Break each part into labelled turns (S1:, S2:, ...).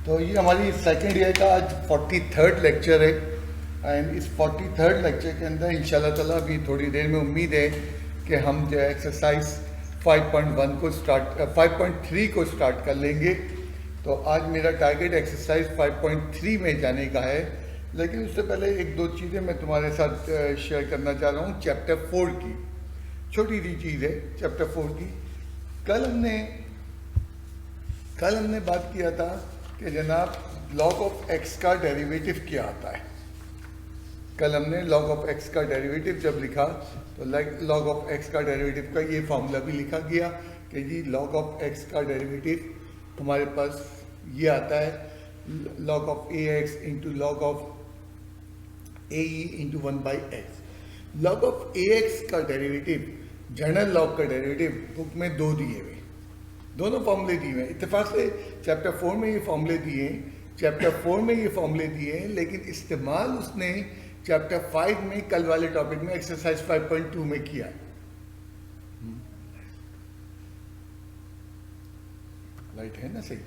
S1: तो ये हमारी सेकेंड ईयर का आज 43rd लेक्चर है। एंड इस 43rd लेक्चर के अंदर इंशाल्लाह ताला अभी थोड़ी देर में उम्मीद है कि हम जो एक्सरसाइज 5.1 को 5.3 को स्टार्ट कर लेंगे। तो आज मेरा टारगेट एक्सरसाइज 5.3 में जाने का है, लेकिन उससे पहले एक दो चीज़ें मैं तुम्हारे साथ शेयर करना चाह रहा हूँ। चैप्टर 4 की छोटी सी चीज़ है। चैप्टर 4 की कल हमने बात किया था कि जनाब लॉग ऑफ एक्स का डेरिवेटिव क्या आता है। कल हमने लॉग ऑफ एक्स का डेरिवेटिव जब लिखा तो लॉग ऑफ एक्स का डेरिवेटिव का ये फॉर्मूला भी लिखा गया कि जी लॉग ऑफ एक्स का डेरिवेटिव हमारे पास ये आता है log of A x into log of A E into 1/x। Log of A x का डेरिवेटिव जनरल लॉग का डेरिवेटिव बुक में दो दिए हुए, दोनों फॉर्मूले दिए हुए हैं। इत्तेफाक से चैप्टर 4 में ये फॉर्मूले दिए हैं, चैप्टर 4 में ये फॉर्मूले दिए हैं, लेकिन इस्तेमाल उसने चैप्टर 5 में कल वाले टॉपिक में एक्सरसाइज 5.2 में किया है। राइट है ना, सही।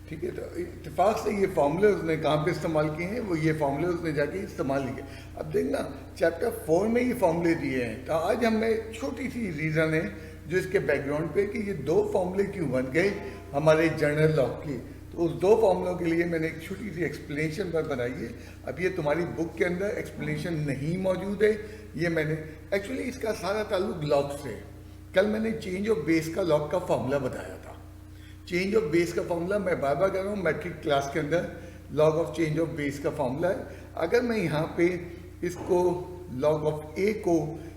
S1: ठीक है, तो इत्तेफाक से ये फॉर्मूले उसने कहाँ पे इस्तेमाल किए हैं, वो ये फॉर्मूले उसने जाके इस्तेमाल किए। अब देखना चैप्टर 4 में ये फॉर्मूले दिए हैं, तो आज हमें छोटी सी रीज़न है जो इसके बैकग्राउंड पे कि ये दो फॉर्मूले क्यों बन गए हमारे जनरल लॉ के। तो उस दो फॉर्मूलों के लिए मैंने एक छोटी सी एक्सप्लेनेशन पर बनाई है। अब ये तुम्हारी बुक के अंदर एक्सप्लेनेशन नहीं मौजूद है, ये मैंने एक्चुअली इसका सारा ताल्लुक लॉग से। कल मैंने चेंज ऑफ बेस का लॉग का फॉर्मूला बताया था। चेंज ऑफ बेस का फॉर्मूला मैं बार बार कर रहा हूँ, मैट्रिक क्लास के अंदर log of change of base का फॉर्मूला है। अगर मैं यहाँ पे इसको लॉग ऑफ ए को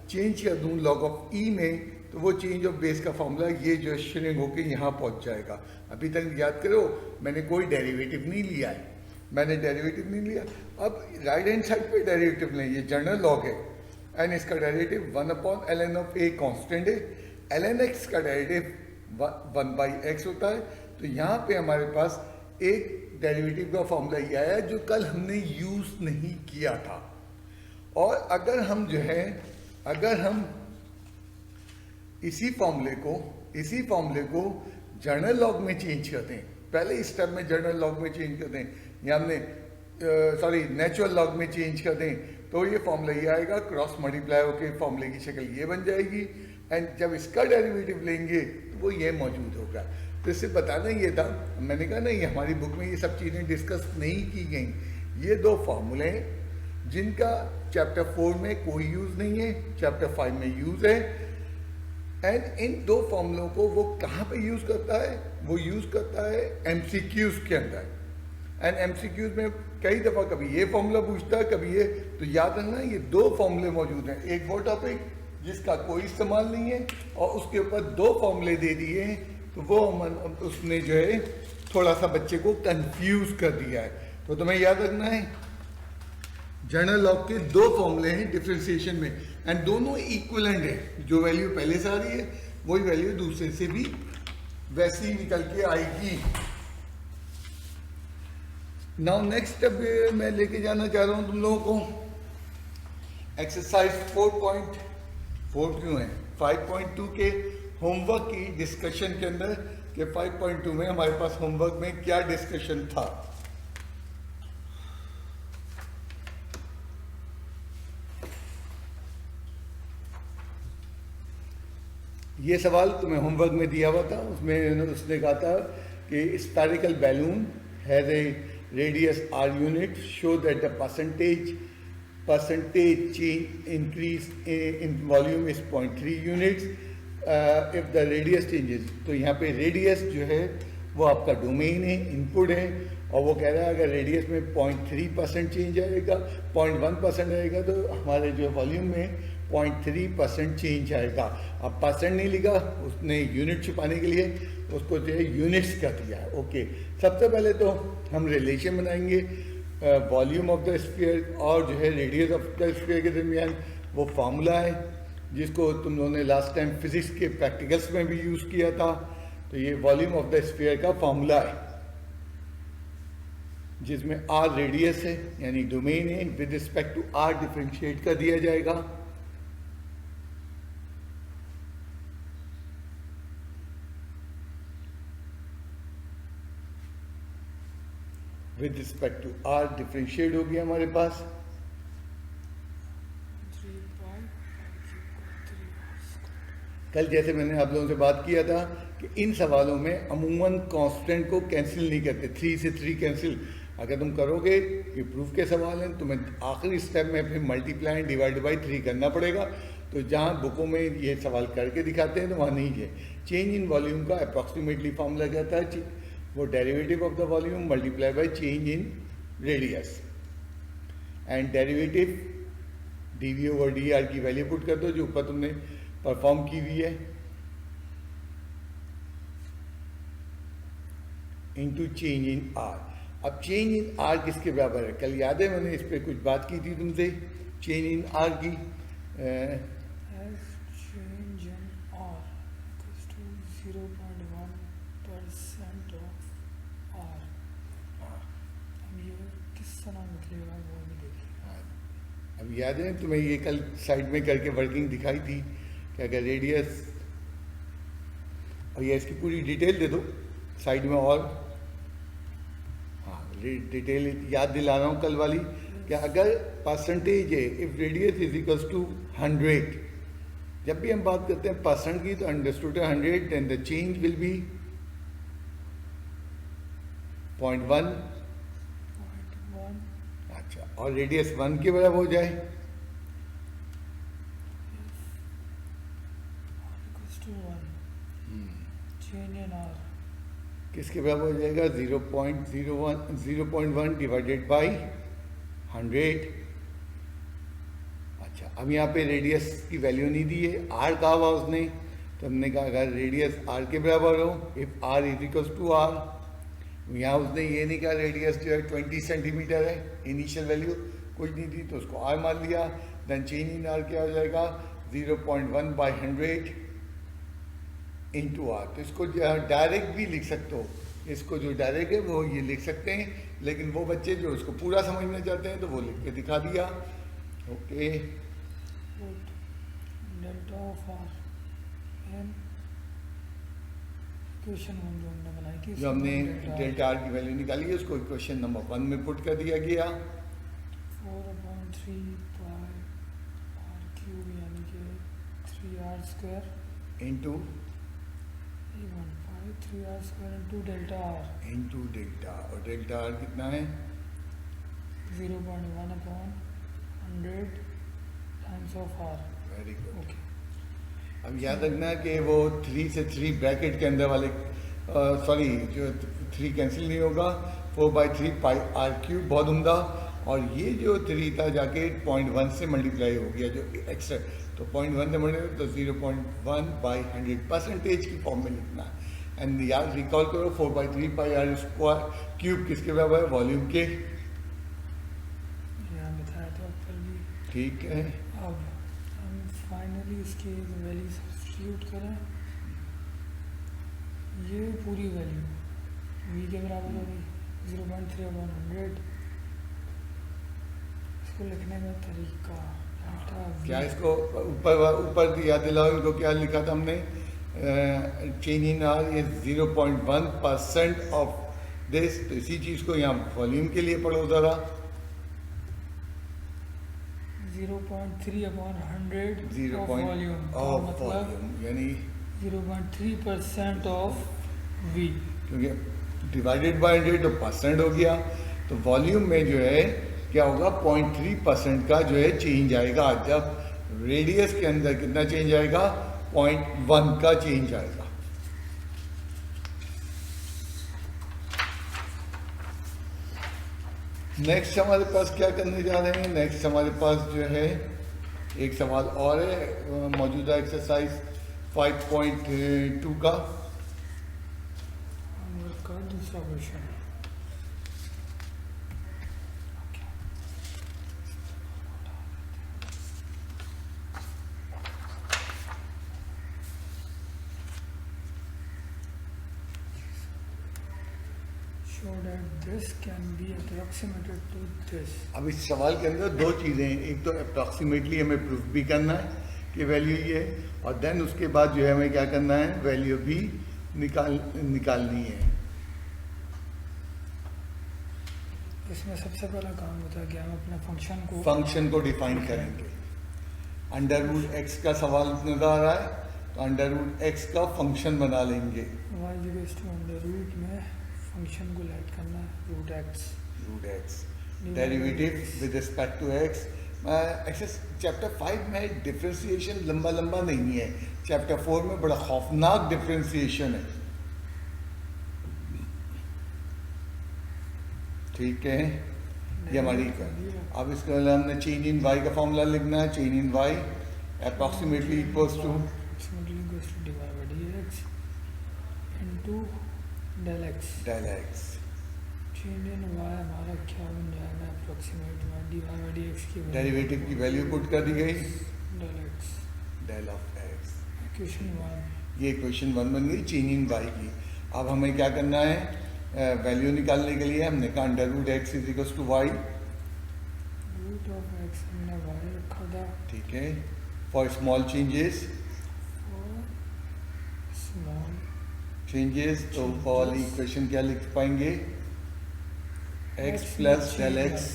S1: चेंज कर दूँ लॉग ऑफ ई में, तो वो चेंज ऑफ बेस का फॉर्मूला ये जो श्रिंक होकर यहाँ पहुँच जाएगा। अभी तक याद करो मैंने कोई डेरिवेटिव नहीं लिया है, मैंने डेरिवेटिव नहीं लिया। अब राइट हैंड साइड पे डेरिवेटिव नहीं, ये जनरल लॉग है एंड इसका derivative 1/ln of a constant है। ln x का डेरिवेटिव 1/x होता है। तो यहाँ पे हमारे पास एक डेरिवेटिव का फॉर्मूला ये आया जो कल हमने यूज नहीं किया था। और अगर हम जो है अगर हम इसी फॉर्मूले को जनरल लॉग में चेंज करते हैं, पहले इस स्टेप में जनरल लॉग में चेंज करते हैं या हमने नेचुरल लॉग में चेंज कर दें, तो ये फॉर्मूला ये आएगा, क्रॉस मल्टीप्लाई होकर फॉर्मूले की शक्ल ये बन जाएगी। एंड जब इसका डेरिवेटिव लेंगे तो वो ये मौजूद होगा। तो इससे बताना ये था, मैंने कहा नहीं हमारी बुक में ये सब चीज़ें डिस्कस नहीं की गई। ये दो फार्मूले हैं जिनका चैप्टर 4 में कोई यूज़ नहीं है, चैप्टर 5 में यूज़ है। एंड इन दो फार्मूलों को वो कहाँ पे यूज़ करता है, वो यूज़ करता है MCQs के अंदर। एंड MCQs में कई दफ़ा कभी ये फार्मूला पूछता है कभी ये, तो याद रखना ये दो फार्मूले मौजूद हैं। एक वो टॉपिक जिसका कोई इस्तेमाल नहीं है और उसके ऊपर दो फॉर्मूले दे दिए हैं, तो वो उसने जो है थोड़ा सा बच्चे को कंफ्यूज कर दिया है। तो तुम्हें याद रखना है जनरल लॉग के दो फॉर्मूले हैं डिफरेंशिएशन में एंड दोनों इक्विवेलेंट है। जो वैल्यू पहले से आ रही है वही वैल्यू दूसरे से भी वैसी ही निकल के आएगी। नाउ नेक्स्ट स्टेप मैं लेके जाना चाह रहा हूँ तुम लोगों को एक्सरसाइज 4.4 क्यों है 5.2 के होमवर्क की डिस्कशन के अंदर कि 5.2 में हमारे पास होमवर्क में क्या डिस्कशन था। ये सवाल तुम्हें होमवर्क में दिया हुआ था, उसमें उसने कहा था कि spherical balloon has a radius r unit, show that the percentage change increase in volume is 0.3 units if the radius changes। तो यहाँ पे रेडियस जो है वो आपका डोमेन है, इनपुट है, और वो कह रहा है अगर रेडियस में 0.3% चेंज आएगा, 0.1% आएगा, तो हमारे जो वॉल्यूम में 0.3% चेंज आएगा। अब परसेंट नहीं लिखा उसने, यूनिट छुपाने के लिए उसको जो है यूनिट्स का दिया है। ओके, सबसे पहले तो हम रिलेशन बनाएंगे वॉल्यूम ऑफ द स्फीयर और जो है रेडियस ऑफ द स्फीयर के दरमियान। वो फार्मूला है जिसको तुम लोगों ने लास्ट टाइम फिजिक्स के प्रैक्टिकल्स में भी यूज़ किया था। तो ये वॉल्यूम ऑफ द स्फीयर का फार्मूला है जिसमें r रेडियस है यानी डोमेन है, with respect to r differentiate कर दिया जाएगा। With respect to r differentiate हो गया हमारे पास।
S2: 3 पाई क्यूब 3
S1: कल जैसे मैंने आप लोगों से बात किया था कि इन सवालों में अमूमन कांस्टेंट को कैंसिल नहीं करते, 3 से 3 कैंसिल। अगर तुम करोगे, ये प्रूफ के सवाल हैं, तुम्हें आखिरी स्टेप में फिर मल्टीप्लाई एंड डिवाइड बाई 3 करना पड़ेगा। तो जहाँ बुकों में ये सवाल करके दिखाते हैं तो वहाँ नहीं है। चेंज इन वॉल्यूम का अप्रॉक्सीमेटली फॉर्मूला कहता है वो derivative of the volume multiply by change in radius, and derivative D over D R की वैल्यू पुट कर दो जो ऊपर तुमने परफॉर्म की हुई है, इनटू चेंज इन आर। अब चेंज इन आर किसके बराबर है? कल याद है मैंने इस पर कुछ बात की थी तुमसे, चेंज इन आर की।
S2: as change in R equals to 0.1% of R। अब ये किस तरह निकलेगा वो नहीं देखिए।
S1: अब याद है तुम्हें ये कल साइड में करके वर्किंग दिखाई थी कि अगर रेडियस, और ये इसकी पूरी डिटेल दे दो साइड में, और हाँ डिटेल याद दिला रहा हूँ कल वाली, कि अगर परसेंटेज है, if radius is equals to 100, जब भी हम बात करते हैं परसेंट की तो understood 100, then the change will be 0.1।
S2: 0.1
S1: अच्छा, और रेडियस 1 के बराबर हो जाए
S2: equals to 1 change in R
S1: किसके बराबर हो जाएगा? 0.1 डिवाइडेड बाई 100। अच्छा, अब यहाँ पे रेडियस की वैल्यू नहीं दी है, आर कहा हुआ उसने, तो हमने कहा अगर रेडियस आर के बराबर हो, if r is equals to r, यहाँ उसने ये नहीं कहा रेडियस जो है 20 सेंटीमीटर है, इनिशियल वैल्यू कुछ नहीं दी तो उसको आर मान लिया। देन चेंज इन आर क्या हो जाएगा? 0.1 बाई 100 इंटू आर। तो इसको डायरेक्ट भी लिख सकते हो, इसको जो डायरेक्ट है वो ये लिख सकते हैं, लेकिन वो बच्चे जो इसको पूरा समझना चाहते हैं तो वो लिख के दिखा दिया। Okay,
S2: put delta of R in equation 1 जो हमने बनाई थी,
S1: जो हमने डेल्टा आर की वैल्यू निकाली है उसको इक्वेशन नंबर 1 में पुट कर दिया गया।
S2: 4/3 पाई R क्यूब यानी कि 3R²
S1: into
S2: 3R² into delta R
S1: into delta, और डेल्टा आर कितना है?
S2: 0.1/100 times of R।
S1: Very good.
S2: Okay,
S1: अब याद रखना कि वो 3 से 3 ब्रैकेट के अंदर वाले, सॉरी जो 3 कैंसिल नहीं होगा, 4/3 पाई आर क्यूब, बहुत उम्दा। और ये जो 3 था जाके 0.1 से मल्टीप्लाई हो गया जो एक्स्ट्रा, तो 0.1 से मल्टीप्लाई तो 0.1 बाई 100 परसेंटेज की फॉर्म में लिखना है। एंड याद रिकॉल करो 4/3 पाई आर स्क्वायर क्यूब किसके बराबर है? वॉल्यूम के।
S2: यहाँ बताया था कल भी।
S1: ठीक है,
S2: अब हम फाइनली इसकी वैल्यू सब्स्टिट्यूट करें, ये पूरी वैल्यू v के बराबर हो गई 0.3/100। इसको लिखने का तरीका डेल्टा
S1: क्या इसको ऊपर याद दिलाओ इनको, क्या लिखा था हमने? Change in are is 0.1% of this. तो इसी चीज़ को यहाँ वॉल्यूम के लिए पढ़ो ज़रा।
S2: 0.3/100
S1: 0.
S2: ऑफ वॉल्यूम,
S1: ऑफ
S2: मतलब
S1: वॉल्यूम यानी
S2: 0.3% ऑफ v।
S1: क्योंकि डिवाइडेड बाय 100 तो परसेंट हो गया, तो वॉल्यूम में जो है क्या होगा? 0.3% का जो है चेंज आएगा। जब रेडियस के अंदर कितना चेंज आएगा? 0.1 का चेंज आएगा। नेक्स्ट हमारे पास क्या करने जा रहे हैं? नेक्स्ट हमारे पास जो है एक सवाल और है मौजूदा एक्सरसाइज 5.2 का।
S2: का दूसरा question show that this can be approximated to this।
S1: अब इस सवाल के अंदर दो चीज़ें हैं, एक तो अप्रॉक्सीमेटली हमें प्रूफ भी करना है कि वैल्यू ये है, और देन उसके बाद जो है हमें क्या करना है? वैल्यू भी निकालनी है।
S2: इसमें सबसे पहला काम होता है कि हम अपने
S1: फंक्शन को डिफाइन करेंगे। अंडर रूट एक्स का सवाल नजर आ रहा है, तो अंडर रूट एक्स का फंक्शन बना लेंगे।
S2: Y equals to under root में फंक्शन को लेट करना है root x
S1: derivative with respect to x. Chapter 5 में डिफ्रेंसिएशन लंबा नहीं है, चैप्टर 4 में बड़ा खौफनाक डिफ्रेंसिएशन है। ठीक है, ये हमारी अब इसके बाद हमने चेंज इन वाई का फॉर्मूला लिखना है। Change in y approximately equals to
S2: divide by dx into del x. Change in y हमारा क्या बन जाएगा अप्रॉक्सीमेट में डिवाइड बाय dx की
S1: डेरिवेटिव की वैल्यू पुट कर दी गई,
S2: डेल
S1: ऑफ एक्स।
S2: इक्वेशन 1
S1: ये इक्वेशन 1 बन गई चेंज इन वाई की। अब हमें क्या करना है, वैल्यू निकालने के लिए हमने कहा under root x is equal to y.
S2: Root of x हमने वाई रखा था।
S1: ठीक है, फॉर स्मॉल चेंजेस तो फॉर इक्वेशन क्या लिख पाएंगे, एक्स प्लस डेल एक्स।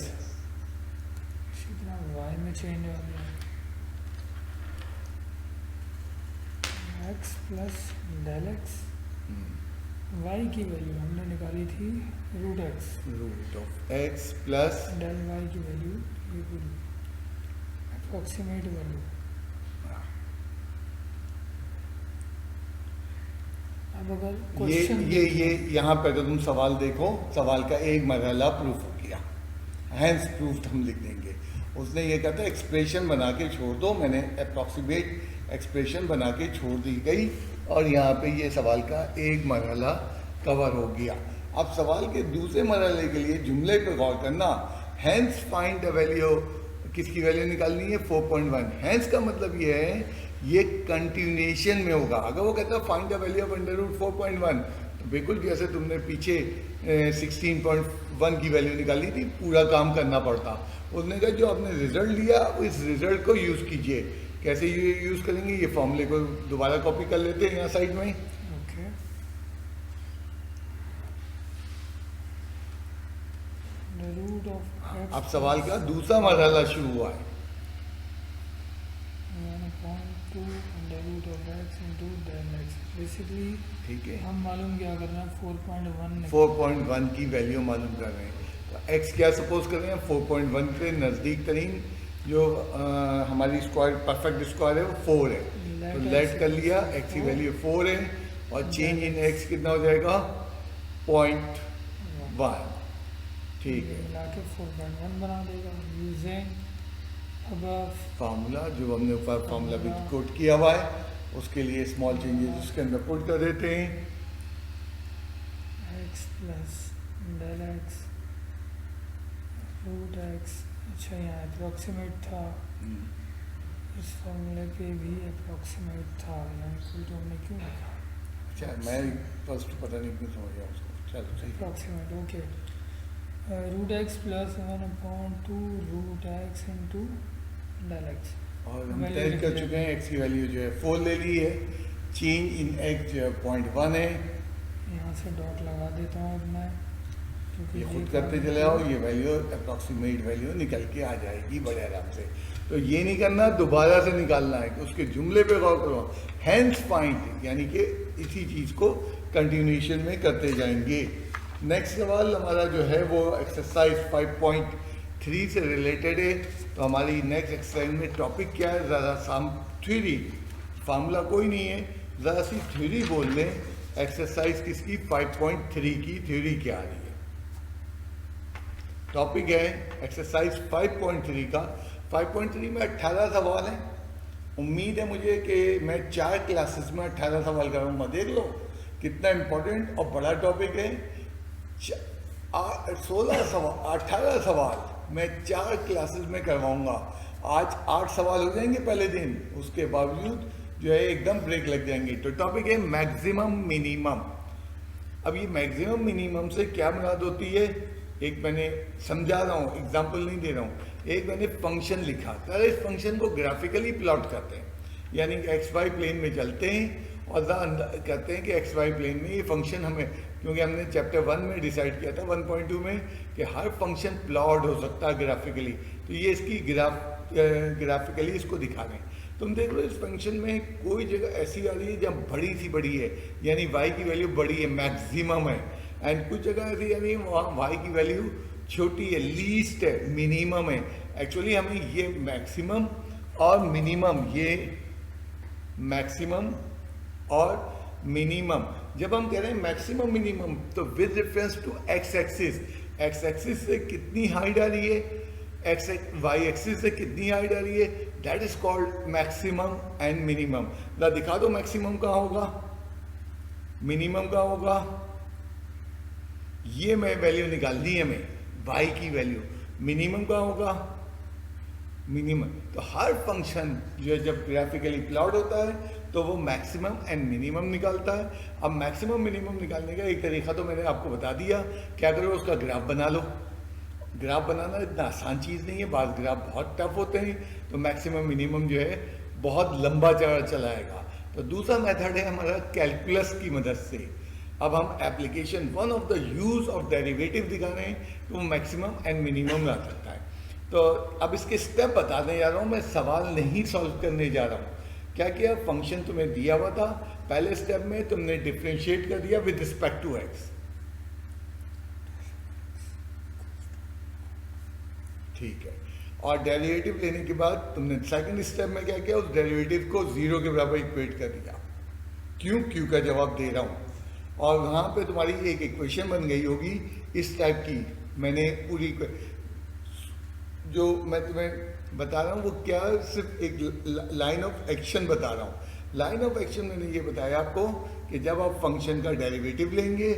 S2: इसी तरह वाई में चेंज हो गया x plus del x. Y की वैल्यू हमने निकाली थी root
S1: of x plus
S2: del y की वैल्यू ये पूरी अप्रॉक्सीमेट वैल्यू। अब अगर क्वेश्चन
S1: ये यहाँ पे तो तुम सवाल देखो, सवाल का एक मरहला प्रूफ हो गया, हैंस प्रूफ हम लिख देंगे। उसने ये कहा था एक्सप्रेशन बना के छोड़ दो, मैंने अप्रॉक्सीमेट एक्सप्रेशन बना के छोड़ दी गई और यहाँ पे ये सवाल का एक मरहला कवर हो गया। अब सवाल के दूसरे मरहले के लिए जुमले पे गौर करना। हैंस फाइंड द वैल्यू, किसकी वैल्यू निकालनी है 4.1। हैंस का मतलब ये है ये कंटिन्यूएशन में होगा। अगर वो कहता है find the value of under root 4.1 तो बिल्कुल जैसे तुमने पीछे 16.1 की वैल्यू निकाली थी पूरा काम करना पड़ता। उसने कहा जो आपने रिजल्ट लिया इस रिजल्ट को यूज़ कीजिए। कैसे यूज़ करेंगे, ये फॉर्मूले को दोबारा कॉपी कर लेते हैं यहाँ साइड में।
S2: ओके रूट ऑफ
S1: अब सवाल का दूसरा मरहला शुरू हुआ है।
S2: बेसिकली
S1: ठीक है,
S2: हम मालूम क्या कर रहे हैं
S1: 4.1 की वैल्यू मालूम कर रहे हैं। तो एक्स क्या सपोज कर रहे हैं 4.1 के नज़दीक तरीन जो हमारी स्क्वायर परफेक्ट स्क्वायर है वो 4 है, तो लेट कर लिया एक्स की वैल्यू 4 है और चेंज इन एक्स कितना हो जाएगा 0.1। ठीक है,
S2: मिला के 4.1 बना देगा यूजिंग अब
S1: फार्मूला जो हमने ऊपर फार्मूला भी कोट किया हुआ है उसके लिए स्मॉल चेंजेस उसके अंदर पुट कर देते हैं।
S2: X plus del x root x. अच्छा यहाँ अप्रॉक्सीमेट था, इस फॉर्मूले पे भी अप्रॉक्सीमेट था, यहाँ तो हमने क्यों लिखा।
S1: अच्छा मैं फर्स्ट पता नहीं क्यों समझ गया उसको, चलो सही
S2: approximate okay. Root x plus 1/2 root x into del x
S1: और हम तय कर चुके हैं एक्स की वैल्यू जो है 4 ले ली है, चेंज इन एक्स जो है 0.1 है।
S2: यहाँ से डॉट लगा देता हूँ अब मैं,
S1: ये खुद करते चले आओ, ये वैल्यू अप्रॉक्सीमेट वैल्यू निकल के आ जाएगी बड़े आराम से। तो ये नहीं करना दोबारा से निकालना है, उसके जुमले पे गौर करो। हैंस फाइंड यानी कि इसी चीज़ को कंटिन्यूएशन में करते जाएंगे। नेक्स्ट सवाल हमारा जो है वो एक्सरसाइज 5.3 से रिलेटेड है। तो हमारी नेक्स्ट एक्सरसाइज में टॉपिक क्या है, ज़रा साम थ्योरी, फार्मूला कोई नहीं है, ज़रा सी थ्योरी बोल दें। एक्सरसाइज किसकी 5.3 की थ्योरी क्या आ रही है। टॉपिक है एक्सरसाइज 5.3 का। 5.3 में 18 सवाल हैं। उम्मीद है मुझे कि मैं 4 क्लासेस में 18 सवाल कराऊंगा। देख लो कितना इम्पोर्टेंट और बड़ा टॉपिक है। 18 सवाल मैं 4 क्लासेस में करवाऊंगा। आज 8 सवाल हो जाएंगे पहले दिन, उसके बावजूद जो है एकदम ब्रेक लग जाएंगे। तो टॉपिक है मैक्सिमम मिनिमम। अब ये मैक्सिमम मिनिमम से क्या मुराद होती है, एक मैंने समझा रहा हूँ, एग्जाम्पल नहीं दे रहा हूँ। एक मैंने फंक्शन लिखा, तो इस फंक्शन को ग्राफिकली प्लॉट करते हैं, यानी कि एक्स वाई प्लेन में चलते हैं और कहते हैं कि एक्स वाई प्लेन में ये फंक्शन हमें, क्योंकि हमने चैप्टर 1 में डिसाइड किया था 1.2 में कि हर फंक्शन प्लॉट हो सकता है ग्राफिकली, तो ये इसकी ग्राफिकली इसको दिखा रहे हैं। तुम देख लो इस फंक्शन में कोई जगह ऐसी आ रही है जहाँ बड़ी सी बड़ी है, यानी y की वैल्यू बड़ी है, मैक्सिमम है, एंड कुछ जगह ऐसी यानी वहाँ y की वैल्यू छोटी है, लीस्ट है, मिनिमम है। एक्चुअली हमें ये मैक्सिमम और मिनिमम, ये मैक्सिमम और मिनिमम, जब हम कह रहे हैं मैक्सिमम मिनिमम तो with reference to x axis से कितनी हाइट आ रही है, वाई एक्सिस से कितनी हाइट आ रही है, that is called maximum and minimum. ना दिखा दो मैक्सिमम कहाँ होगा, मिनिमम कहाँ होगा, ये मैं वैल्यू निकालनी है हमें y की वैल्यू, मिनिमम कहाँ होगा, मिनिमम। तो हर फंक्शन जो जब ग्राफिकली प्लॉट होता है तो वो मैक्सिमम एंड मिनिमम निकालता है। अब मैक्सिमम मिनिमम निकालने का एक तरीका तो मैंने आपको बता दिया, क्या करो उसका ग्राफ बना लो। ग्राफ बनाना इतना आसान चीज़ नहीं है, बाद ग्राफ बहुत टफ होते हैं, तो मैक्सिमम मिनिमम जो है बहुत लंबा चलाएगा। तो दूसरा मेथड है हमारा कैलकुलस की मदद से। अब हम application one of the use of derivative दिखा रहे हैं तो वो मैक्सिमम एंड मिनिमम आ सकता है। तो अब इसके स्टेप बताने जा रहा हूँ, मैं सवाल नहीं सॉल्व करने जा रहा हूँ। क्या किया, फंक्शन तुम्हें दिया हुआ था, पहले स्टेप में तुमने डिफरेंशिएट कर दिया विद रिस्पेक्ट टू एक्स, ठीक है, और डेरिवेटिव लेने के बाद तुमने सेकंड स्टेप में क्या किया, उस डेरिवेटिव को 0 के बराबर इक्वेट कर दिया। क्यों का जवाब दे रहा हूँ, और वहाँ पे तुम्हारी एक इक्वेशन बन गई होगी इस टाइप की। मैंने पूरी जो मैं तुम्हें बता रहा हूँ वो क्या, सिर्फ एक लाइन ऑफ एक्शन बता रहा हूँ। लाइन ऑफ एक्शन मैंने ये बताया आपको कि जब आप फंक्शन का डेरिवेटिव लेंगे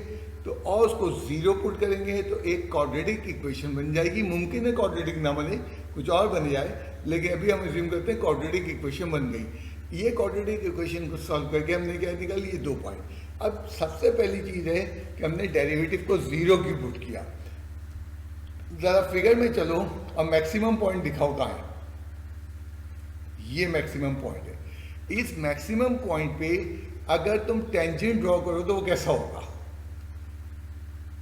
S1: तो और उसको 0 पुट करेंगे तो एक क्वाड्रेटिक इक्वेशन बन जाएगी। मुमकिन है क्वाड्रेटिक ना बने, कुछ और बन जाए, लेकिन अभी हम अज्यूम करते हैं क्वाड्रेटिक इक्वेशन बन गई। ये क्वाड्रेटिक इक्वेशन को सॉल्व करके हमने क्या निकाली, ये 2 पॉइंट। अब सबसे पहली चीज़ है कि हमने डेरिवेटिव को 0 की पुट किया। ज़रा फिगर में चलो और मैक्सिमम पॉइंट दिखाओ कहाँ है, ये मैक्सिमम पॉइंट है। इस मैक्सिमम पॉइंट पे अगर तुम टेंजेंट ड्रॉ करो तो वो कैसा होगा,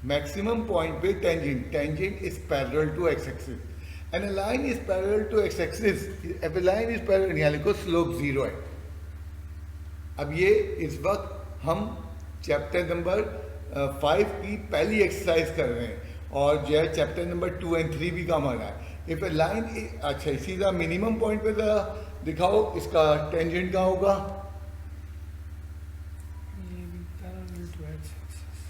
S1: मैक्सिमम पॉइंट पे tangent is parallel to x axis and a line is parallel to x axis, if a line is parallel यहाँ लिखो स्लोप 0 है। अब ये इस वक्त हम चैप्टर नंबर 5 की पहली एक्सरसाइज कर रहे हैं और जो है चैप्टर नंबर 2 और 3 भी काम आ रहा है। इफ ए लाइन, अच्छा सीधा मिनिमम पॉइंट पे जरा दिखाओ इसका टेंजेंट कहाँ होगा,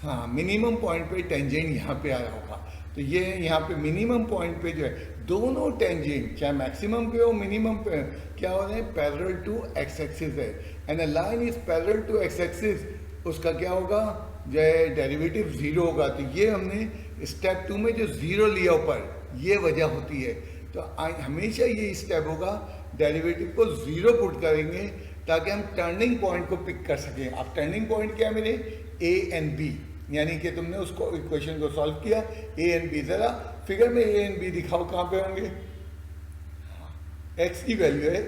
S1: हाँ मिनिमम पॉइंट पे टेंजेंट यहाँ पे आया होगा। तो ये यहाँ पे मिनिमम पॉइंट पे जो है दोनों टेंजेंट चाहे मैक्सिमम पे हो मिनिमम पे क्या हो रहे हैं, पैरेलल टू एक्स एक्सिस है and a line is parallel to x axis, उसका क्या होगा, जो है डेरिवेटिव 0 होगा। तो ये हमने स्टेप 2 में जो 0 लिया ऊपर, ये वजह होती है। तो हमेशा ये स्टेप होगा, डेरिवेटिव को 0 पुट करेंगे ताकि हम टर्निंग पॉइंट को पिक कर सकें। अब टर्निंग पॉइंट क्या है मेरे, ए एंड बी, यानी कि तुमने उसको इक्वेशन को सॉल्व किया ए एंड बी। ज़रा फिगर में ए एंड बी दिखाओ कहाँ पे होंगे, एक्स की वैल्यू है,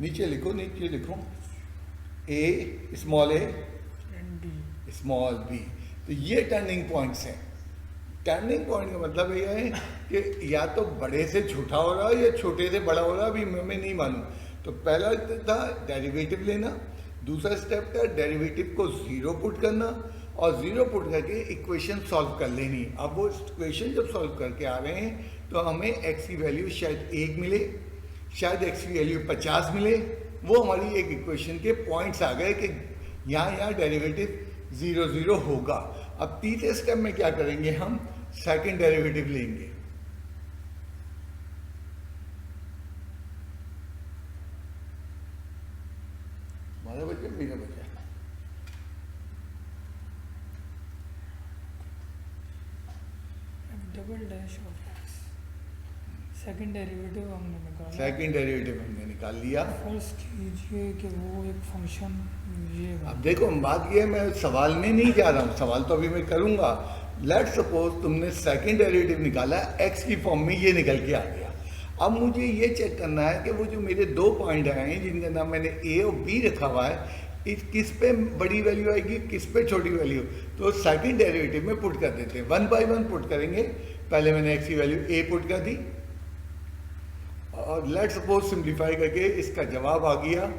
S1: नीचे लिखो ए स्मॉल बी। तो ये टर्निंग पॉइंट्स हैं। टर्निंग पॉइंट का मतलब ये है कि या तो बड़े से छोटा हो रहा है या छोटे से बड़ा हो रहा है, अभी मैं नहीं मालूम। तो पहला था डेरिवेटिव लेना, दूसरा स्टेप था डेरिवेटिव को 0 पुट करना और 0 पुट करके इक्वेशन सॉल्व कर लेनी। अब वो इक्वेशन जब सॉल्व करके आ रहे हैं तो हमें x की वैल्यू शायद 1 मिले, शायद x की वैल्यू 50 मिले। वो हमारी एक इक्वेशन के पॉइंट्स आ गए कि यहाँ डेरिवेटिव 0 होगा। अब तीसरे स्टेप में क्या करेंगे, हम सेकंड डेरिवेटिव लेंगे। हमारा बच्चा मेरा बच्चा
S2: double dash of x, second derivative हमने निकाला,
S1: सेकंड डेरिवेटिव हमने निकाल लिया।
S2: फर्स्ट कीजिए कि वो एक फंक्शन ये,
S1: अब देखो बात ये है, मैं सवाल में नहीं जा रहा हूँ, सवाल तो अभी मैं करूँगा। लेट सपोज तुमने सेकंड डेरिवेटिव निकाला, एक्स की फॉर्म में ये निकल के आ गया। अब मुझे ये चेक करना है कि वो जो मेरे 2 पॉइंट आए हैं जिनका नाम मैंने ए और बी रखा हुआ है, किस पे बड़ी वैल्यू आएगी, किस पे छोटी वैल्यू, तो सेकंड डेरिवेटिव में पुट कर देते हैं, 1 बाय 1 पुट करेंगे। पहले मैंने एक्स की वैल्यू ए पुट कर दी और लेट सपोज सिंप्लीफाई करके इसका जवाब आ गया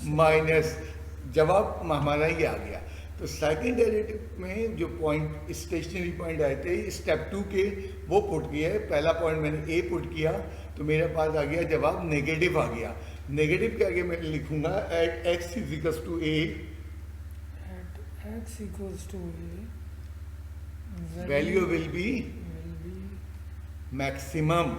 S1: माइनस, जवाब हमारा ये आ गया। तो सेकंड डेरिवेटिव में जो पॉइंट स्टेशनरी पॉइंट आए थे स्टेप 2 के, वो पुट किए। पहला पॉइंट मैंने ए पुट किया तो मेरे पास आ गया जवाब नेगेटिव आ गया। नेगेटिव के आगे मैं लिखूंगा at x is equals to a,
S2: at x equals to a
S1: value will be maximum.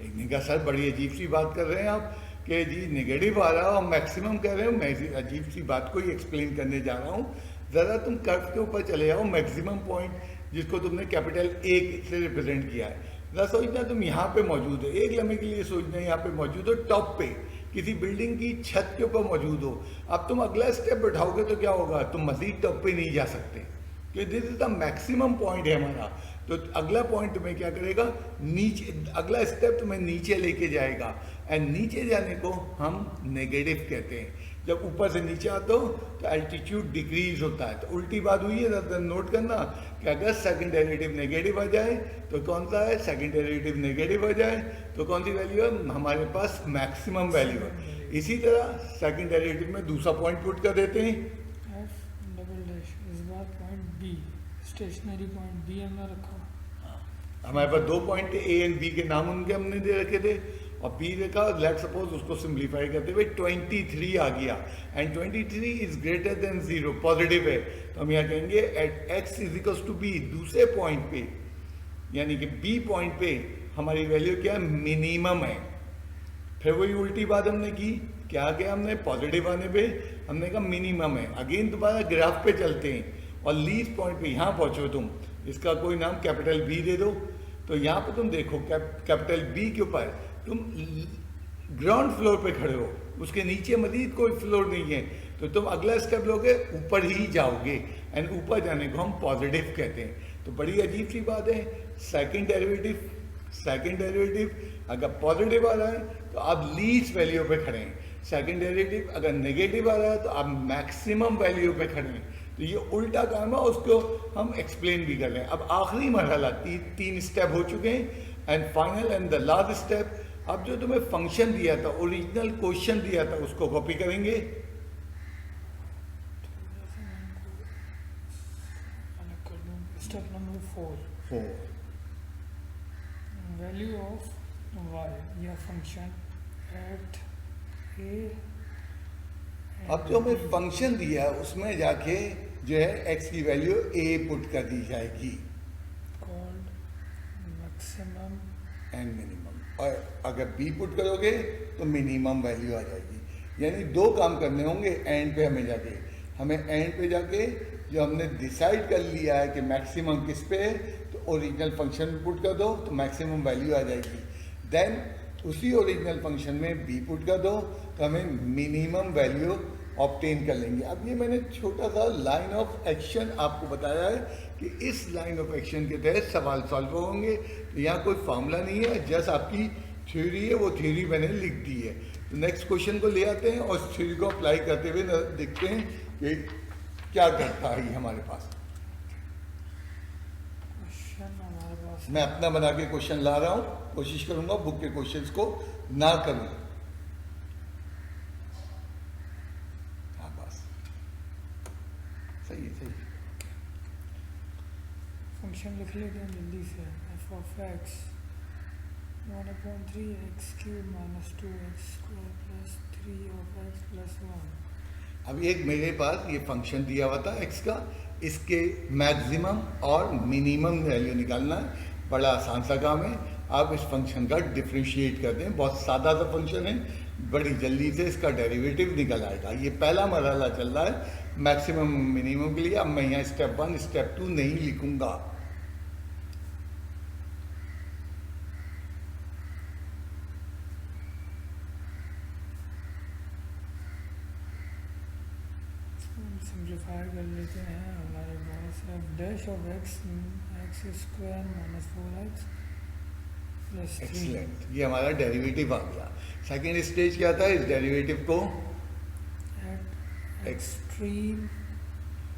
S1: एक ने कहा सर बड़ी अजीब सी बात कर रहे हैं आप कि जी नेगेटिव आ रहा है और मैक्सिमम कह रहे हो, मैं अजीब सी बात को ही एक्सप्लेन करने जा रहा हूँ। ज़रा तुम कर्व के ऊपर चले जाओ, मैक्सिमम पॉइंट जिसको तुमने कैपिटल ए से रिप्रेजेंट किया है, ज़रा सोचना तुम यहाँ पे मौजूद हो, एक लम्हे के लिए सोचना यहाँ पे मौजूद हो, टॉप पे किसी बिल्डिंग की छत के ऊपर मौजूद हो। अब तुम अगला स्टेप उठाओगे तो क्या होगा, तुम मजीद टॉप पे नहीं जा सकते कि this is the maximum point है हमारा। तो अगला पॉइंट तुम्हें क्या करेगा, नीचे, अगला स्टेप तुम्हें नीचे लेके जाएगा। एंड नीचे जाने को हम नेगेटिव कहते हैं। जब ऊपर से नीचे आते हो तो एल्टीट्यूड डिक्रीज होता है। तो उल्टी बात हुई है, नोट करना कि अगर सेकंड डेरिवेटिव नेगेटिव आ जाए तो कौन सा है, सेकंड डेरिवेटिव नेगेटिव आ जाए तो कौन सी वैल्यू है, हमारे पास मैक्सिमम वैल्यू है। इसी तरह सेकंड डेरिवेटिव में दूसरा पॉइंट पुट कर देते हैं,
S2: एफ डबल डैश, इस बार point B, stationary point B हमने रखा।
S1: हमारे पास 2 पॉइंट ए एंड बी के नाम उनके हमने दे रखे थे और बी देखा, लेट सपोज उसको सिंप्लीफाई करते हुए 23 आ गया and 23 is greater than 0, positive है। तो हम यहाँ कहेंगे at x is equals to b, दूसरे पॉइंट पे यानी कि बी पॉइंट पे हमारी वैल्यू क्या है, मिनिमम है। फिर वही उल्टी बात हमने की, क्या किया हमने, पॉजिटिव आने पे हमने कहा मिनिमम है। अगेन दोबारा ग्राफ पे चलते हैं और लीस्ट पॉइंट पे यहाँ पहुँचो तुम, इसका कोई नाम कैपिटल बी दे दो। तो यहाँ पे तुम देखो कैपिटल बी के ऊपर तुम ग्राउंड फ्लोर पे खड़े हो, उसके नीचे मजीद कोई फ्लोर नहीं है, तो तुम अगला स्टेप लोगे ऊपर ही जाओगे एंड ऊपर जाने को हम पॉजिटिव कहते हैं। तो बड़ी अजीब सी बात है, सेकंड डेरिवेटिव अगर पॉजिटिव आ रहा है तो आप लीस्ट वैल्यू पे खड़े हैं, सेकंड डेरिवेटिव अगर नेगेटिव आ रहा है तो आप मैक्सिमम वैल्यू पे खड़े हैं। तो ये उल्टा काम है, उसको हम एक्सप्लेन भी कर रहे हैं। अब आखिरी मरहला, तीन स्टेप हो चुके हैं and final and the last step. अब जो तुम्हें फंक्शन दिया था, ओरिजिनल क्वेश्चन दिया था, उसको कॉपी करेंगे।
S2: Step number 4, value of y या फंक्शन एट ए।
S1: अब जो हमें फंक्शन दिया है उसमें जाके जो है एक्स की वैल्यू ए पुट कर दी जाएगी,
S2: कॉल्ड मैक्सिमम
S1: एंड मिनिमम, और अगर बी पुट करोगे तो मिनिमम वैल्यू आ जाएगी। यानी 2 काम करने होंगे एंड पे, हमें एंड पे जाके जो हमने डिसाइड कर लिया है कि मैक्सिमम किस पे है, तो ओरिजिनल फंक्शन में पुट कर दो तो मैक्सिमम वैल्यू आ जाएगी। देन उसी ओरिजिनल फंक्शन में बी पुट कर दो तो हमें मिनिमम वैल्यू ऑब्टेन कर लेंगे। अब ये मैंने छोटा सा लाइन ऑफ एक्शन आपको बताया है कि इस लाइन ऑफ एक्शन के तहत सवाल सॉल्व होंगे। तो यहाँ कोई फार्मूला नहीं है, जस्ट आपकी थ्योरी है, वो थ्योरी मैंने लिख दी है। तो नेक्स्ट क्वेश्चन को ले आते हैं और उस थ्योरी को अप्लाई करते हुए देखते हैं कि क्या करता है ये हमारे पास। मैं अपना बना के क्वेश्चन ला रहा हूँ, कोशिश करूंगा बुक के क्वेश्चंस को ना करूं। हाँ बस सही है।
S2: फंक्शन लिख लेते हैं जल्दी से। F of x 1/3 x cube minus 2x square plus 3 of x plus 1।
S1: अब एक मेरे पास ये फंक्शन दिया हुआ था एक्स का, इसके मैक्सिमम और मिनिमम वैल्यू निकालना है। बड़ा आसान सा काम है। आप इस फंक्शन का डिफ्रेंशिएट कर दें, बहुत सादा सा फंक्शन है, बड़ी जल्दी से इसका डेरिवेटिव निकल आएगा। ये पहला मरहला चल रहा है मैक्सिमम मिनिमम के लिए। अब मैं यहाँ स्टेप 1 स्टेप 2 नहीं लिखूंगा।
S2: सिंप्लीफाई कर लेते हैं। हमारे पास है dash of x square minus 4x plus 3।
S1: Excellent, ये हमारा डेरिवेटिव आ गया। सेकेंड स्टेज क्या था, इस डेरिवेटिव को
S2: एक्सट्रीम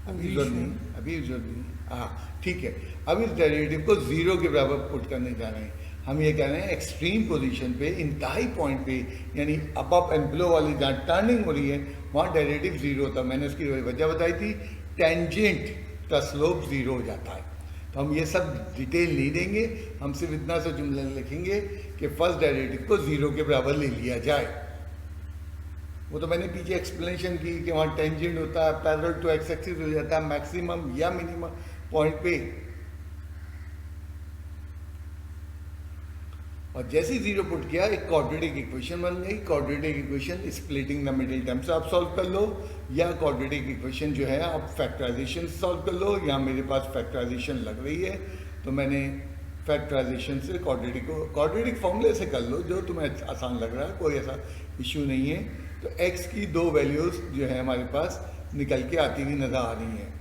S1: अभी जरूरत नहीं, अभी जरूरत नहीं। हाँ ठीक है, अब इस डेरिवेटिव को जीरो के बराबर पुट करने जा रहे हैं। हम ये कह रहे हैं एक्सट्रीम पोजीशन पे, इंतहाई पॉइंट पे, यानी अप एंड बिलो वाली जहाँ टर्निंग हो रही है वहाँ डेरिवेटिव जीरो होता है। मैंने उसकी वजह बताई थी, टेंजेंट का स्लोप जीरो हो जाता है। तो हम ये सब डिटेल नहीं देंगे, हम सिर्फ इतना सा जुमला लिखेंगे कि फर्स्ट डेरिवेटिव को जीरो के बराबर ले लिया जाए। वो तो मैंने पीछे एक्सप्लेनेशन की कि वहाँ टेंजेंट होता है, पैरेलल टू एक्स एक्सिस हो जाता है मैक्सिमम या मिनिमम पॉइंट पे, और जैसे ही जीरो पुट किया एक क्वाड्रेटिक इक्वेशन बन गई। Quadratic equation splitting the middle term से आप सॉल्व कर लो, या क्वाड्रेटिक इक्वेशन जो है आप फैक्टराइजेशन से सॉल्व कर लो। यहाँ मेरे पास फैक्टराइजेशन लग रही है तो मैंने फैक्टराइजेशन से क्वाड्रेटिक फॉर्मूले से कर लो, जो तुम्हें आसान लग रहा है, कोई ऐसा इशू नहीं है। तो x की दो वैल्यूज़ जो है हमारे पास निकल के आती हुई नज़र आ रही हैं।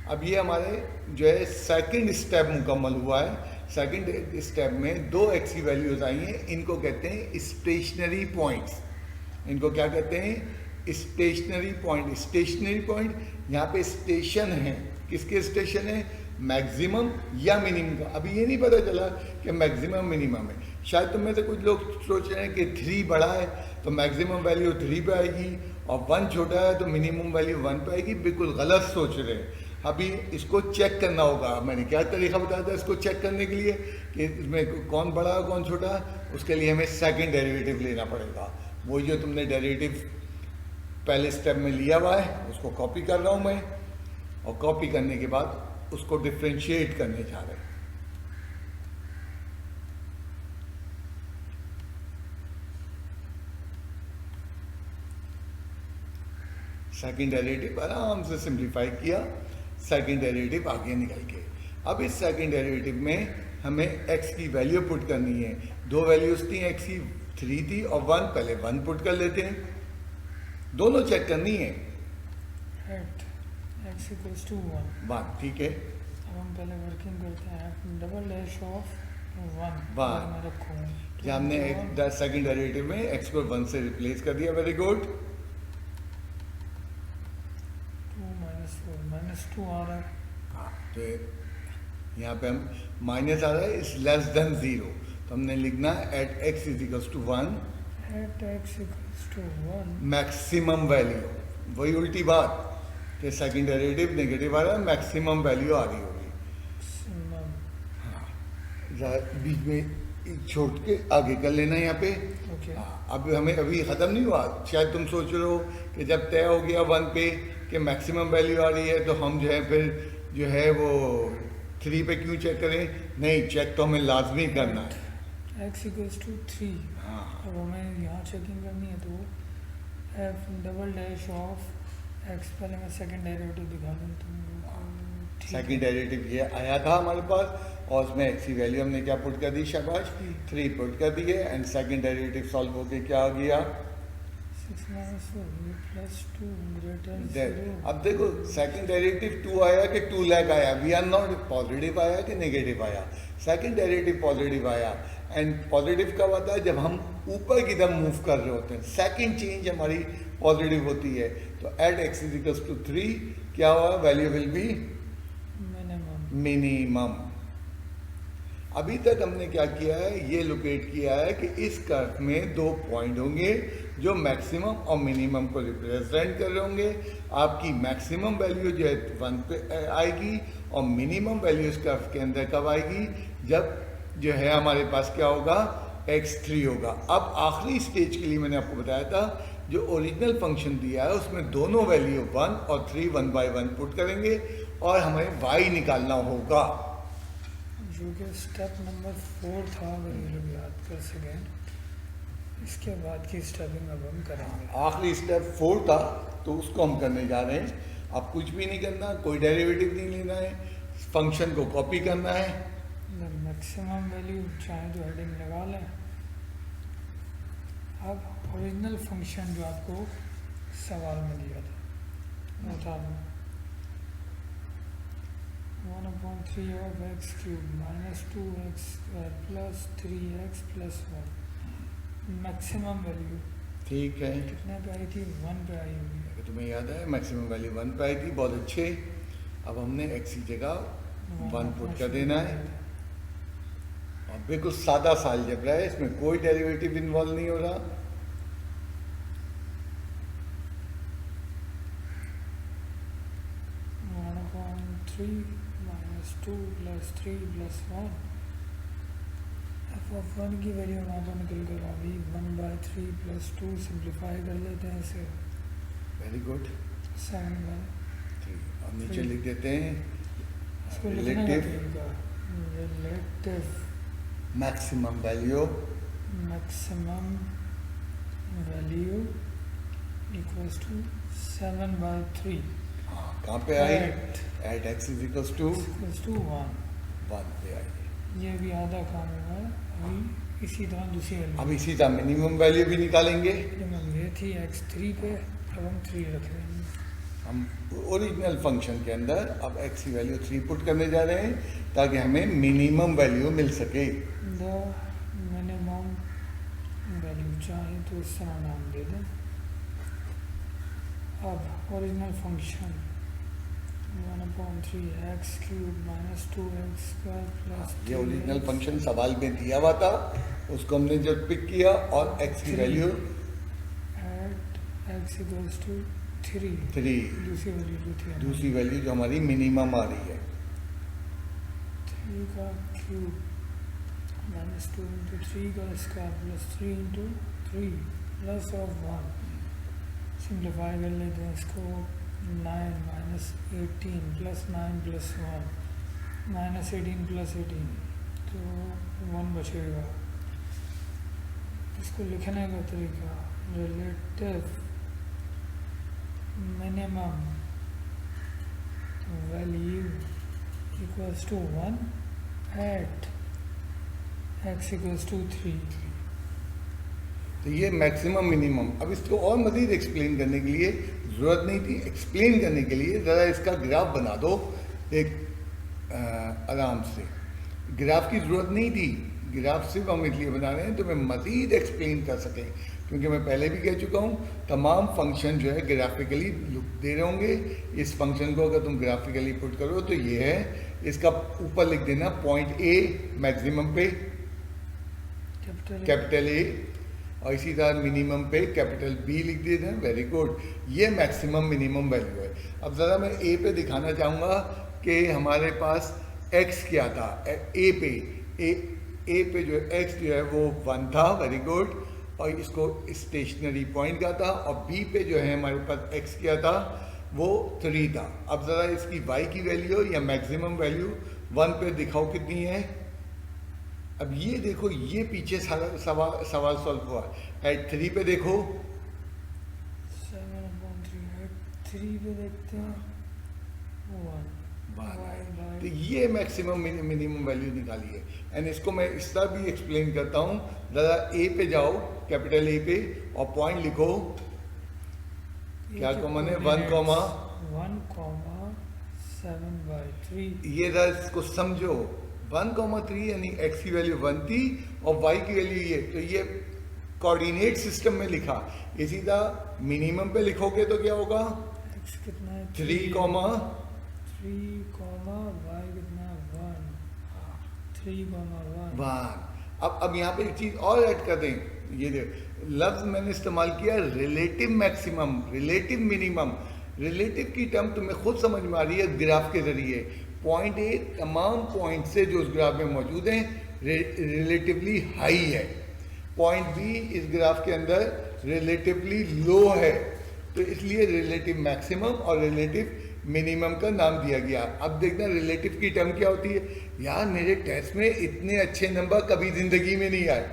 S1: अब ये हमारे जो है सेकंड स्टेप मुकम्मल हुआ है। सेकंड स्टेप में दो x की वैल्यूज़ आई हैं, इनको कहते हैं स्टेशनरी पॉइंट्स। इनको क्या कहते हैं? Stationary point. स्टेशनरी पॉइंट, यहाँ पे स्टेशन है, किसके स्टेशन है? मैक्सिमम या मिनिमम का। अभी ये नहीं पता चला कि मैक्सिमम मिनिमम है। शायद तुम में से कुछ लोग सोच रहे हैं कि 3 बड़ा है तो मैक्सिमम वैल्यू 3 पे आएगी, और 1 छोटा है तो मिनिमम वैल्यू 1 पे आएगी। बिल्कुल गलत सोच रहे हैं। अभी इसको चेक करना होगा। मैंने क्या तरीका बताया था इसको चेक करने के लिए कि इसमें कौन बड़ा है कौन छोटा है। उसके लिए हमें सेकंड डेरिवेटिव लेना पड़ेगा। वो जो तुमने डेरिवेटिव पहले स्टेप में लिया हुआ है उसको कॉपी कर रहा हूँ मैं, और कॉपी करने के बाद उसको डिफ्रेंशिएट करने जा रहे हैं। सेकंड डेरिवेटिव आराम से सिंप्लीफाई किया, सेकंड डेरिवेटिव आगे निकल के। अब इस सेकंड डेरिवेटिव में हमें x की वैल्यू पुट करनी है। दो वैल्यूज थी, x की 3 थी और 1। पहले 1 पुट कर लेते हैं, दोनों चेक करनी है।
S2: x इक्वल्स टू 1,
S1: ठीक है।
S2: अब हम पहले वर्किंग करते हैं। डबल डैश ऑफ 1 मैं रखूँ,
S1: जब हमने सेकंड डेरिवेटिव में x को 1 से रिप्लेस कर दिया। Very good.
S2: 2 आ रहा है।
S1: हाँ, तो यहाँ पे हम माइनस आ रहा है, इज लेस देन 0, तो हमने लिखना at x is equals to 1,
S2: at x equals to 1
S1: maximum value. वही उल्टी बात कि सेकंड डेरिवेटिव नेगेटिव आ रहा है, मैक्सिमम वैल्यू आ रही होगी। हाँ, बीच में छोड़ के आगे कर लेना यहाँ पे। हाँ, अब हमें अभी ख़त्म नहीं हुआ। शायद तुम सोच रहे हो कि जब तय हो गया 1 पे कि मैक्सिमम वैल्यू आ रही है तो हम जो है फिर जो है वो 3 पे क्यों चेक करें? नहीं, चेक तो हमें लाजमी करना है।
S2: x equals to 3।
S1: हाँ,
S2: अब हमें यहाँ चेकिंग करनी है तो f double dash of x, पहले मैं सेकंड डेरिवेटिव दिखा दूँ तुमको।
S1: सेकंड डेरिवेटिव ये आया था हमारे पास, और उसमें x की वैल्यू हमने क्या पुट कर दी? शाबाश, 3 पुट कर दी है। एंड सेकंड डेरिवेटिव सॉल्व होके क्या आ गया?
S2: 6 माइनस 4 प्लस 2 ग्रेटर 0।
S1: अब देखो सेकंड डेरिवेटिव 2 आया कि 2 लैग आया? वी आर नॉट पॉजिटिव आया कि नेगेटिव आया? सेकंड डेरिवेटिव पॉजिटिव आया। एंड पॉजिटिव कब आता है? जब हम ऊपर की तरफ मूव कर रहे होते हैं, सेकंड चेंज हमारी पॉजिटिव होती है। तो at x is equals to 3 क्या हुआ? Value will be minimum. अभी तक हमने क्या किया है? ये लोकेट किया है कि इस कर्व में 2 पॉइंट होंगे जो मैक्सिमम और मिनिमम को रिप्रेजेंट कर रहे होंगे। आपकी मैक्सिमम वैल्यू जो है 1 पे आएगी, और मिनिमम वैल्यू इस कर्व के अंदर कब आएगी? जब जो है हमारे पास क्या होगा? x3 होगा। अब आखिरी स्टेज के लिए मैंने आपको बताया था, जो ओरिजिनल फंक्शन दिया है उसमें दोनों वैल्यू 1 और 3 1 by 1 पुट करेंगे और हमें y निकालना होगा,
S2: जो कि स्टेप नंबर 4 था, अगर ये लोग याद कर सकें। इसके बाद की स्टेपिंग अब हम करेंगे।
S1: आखिरी स्टेप 4 था तो उसको हम करने जा रहे हैं। अब कुछ भी नहीं करना, कोई डेरिवेटिव नहीं लेना है, फंक्शन को कॉपी करना है।
S2: मैक्सिमम वैल्यू चाहे तो हेडिंग लगा लें। अब ओरिजिनल फंक्शन जो आपको सवाल में दिया था बता दूँ, 1/3 of x cube minus 2x² plus 3x plus 1 maximum value.
S1: ठीक है,
S2: कितने पे आई थी? 1 पे आई होगी।
S1: अगर तुम्हें याद है मैक्सिमम वैल्यू 1 पे आई थी, बहुत अच्छे। अब हमने x की जगह 1 पुट कर देना है। और बिल्कुल सादा सा अलजेब्रा है, इसमें कोई डेरिवेटिव इन्वॉल्व नहीं हो रहा।
S2: -3 -2 + 3 + 1 f(1) की वैल्यू वहाँ पर निकल कर आ गई 1/3 + 2। सिंप्लीफाई कर लेते हैं इसे।
S1: Very good.
S2: 7/3।
S1: अब नीचे लिख देते हैं
S2: इसको लिखने का
S1: रिलेटिव
S2: तरीका, relative
S1: maximum value
S2: maximum value equals to 7/3
S1: कहाँ पे आई?
S2: At.
S1: At x is equals to
S2: equals to 1।
S1: 1 पे आई।
S2: ये भी आधा काम हुआ है। अभी इसी तरह दूसरी
S1: अब
S2: वैल्यू
S1: इसी तरह मिनिमम वैल्यू भी निकालेंगे।
S2: ये थी x3 पे, अब हम 3 रख रहे हैं।
S1: हम ओरिजिनल फंक्शन के अंदर अब x की वैल्यू 3 पुट करने जा रहे हैं ताकि हमें मिनिमम वैल्यू मिल सके।
S2: द मिनिमम वैल्यू चाहे तो इस तरह नाम दे दें। अब ओरिजिनल फंक्शन 1/3 x³ - 2x² +
S1: ये ओरिजिनल फंक्शन सवाल में दिया हुआ था, उसको हमने जब पिक किया और x की value
S2: at x equals to 3।
S1: 3,
S2: दूसरी वैल्यू जो थी हमारी,
S1: दूसरी वैल्यू जो हमारी मिनिमम आ रही है
S2: 3 का क्यूब -2 × 3 का स्क्वायर + 3 × 3 +1। सिंप्लीफाई कर लेते हैं इसको। 9 - 18 + 9 + 1 -18 + 18 तो 1 बचेगा। इसको लिखने का तरीका, relative minimum value equals to 1 at x equals to 3।
S1: तो ये मैक्सिमम मिनिमम। अब इसको और मज़ीद एक्सप्लेन करने के लिए ज़रूरत नहीं थी, एक्सप्लेन करने के लिए ज़रा इसका ग्राफ बना दो एक आराम से। ग्राफ की ज़रूरत नहीं थी, ग्राफ सिर्फ हम इसलिए बना रहे हैं तो मैं मज़ीद एक्सप्लेन कर सकें, क्योंकि मैं पहले भी कह चुका हूँ तमाम फंक्शन जो है ग्राफिकली लुक दे रहे होंगे। इस फंक्शन को अगर तुम ग्राफिकली पुट करो तो ये है, इसका ऊपर लिख देना पॉइंट A मैक्सिमम पे कैपिटल A, और इसी तरह मिनिमम पे कैपिटल B लिख देना। वेरी गुड, ये मैक्सिमम मिनिमम वैल्यू है। अब ज़रा मैं A पे दिखाना चाहूँगा कि हमारे पास x क्या था। A पे जो x जो है वो 1 था, वेरी गुड, और इसको स्टेशनरी पॉइंट का था। और B पे जो है हमारे पास x क्या था, वो 3 था। अब ज़रा इसकी y की वैल्यू या मैक्सिमम वैल्यू 1 पे दिखाओ कितनी है। अब ये देखो, ये पीछे सवाल सॉल्व हुआ। एट 3 पे देखो,
S2: 7/3 3 पे देखते हैं 1।
S1: तो ये मैक्सिमम मिनिमम वैल्यू निकाली है। एंड इसको मैं इस तरह भी एक्सप्लेन करता हूँ। ज़रा A पे जाओ, कैपिटल A पे, और पॉइंट लिखो। क्या कॉमन है?
S2: 1,7/3।
S1: ये ज़रा इसको समझो। 1,3 यानी x की वैल्यू 1 थी और y की वैल्यू ये, तो ये कोऑर्डिनेट सिस्टम में लिखा। इसी तरह मिनिमम पे लिखोगे तो क्या होगा?
S2: x कितना है?
S1: 3,
S2: 3, y कितना है? 1, 3, 1।
S1: अब यहाँ पे एक चीज़ और ऐड कर दें। ये लफ्ज़ मैंने इस्तेमाल किया relative maximum, relative minimum. Relative की टर्म तुम्हें खुद समझ में आ रही है ग्राफ के ज़रिए। पॉइंट A तमाम पॉइंट से जो उस ग्राफ में मौजूद हैं रिलेटिवली हाई है। पॉइंट B इस ग्राफ के अंदर रिलेटिवली लो है, तो इसलिए रिलेटिव मैक्सिमम और रिलेटिव मिनिमम का नाम दिया गया। अब देखना रिलेटिव की टर्म क्या होती है। यार मेरे टेस्ट में इतने अच्छे नंबर कभी ज़िंदगी में नहीं आए।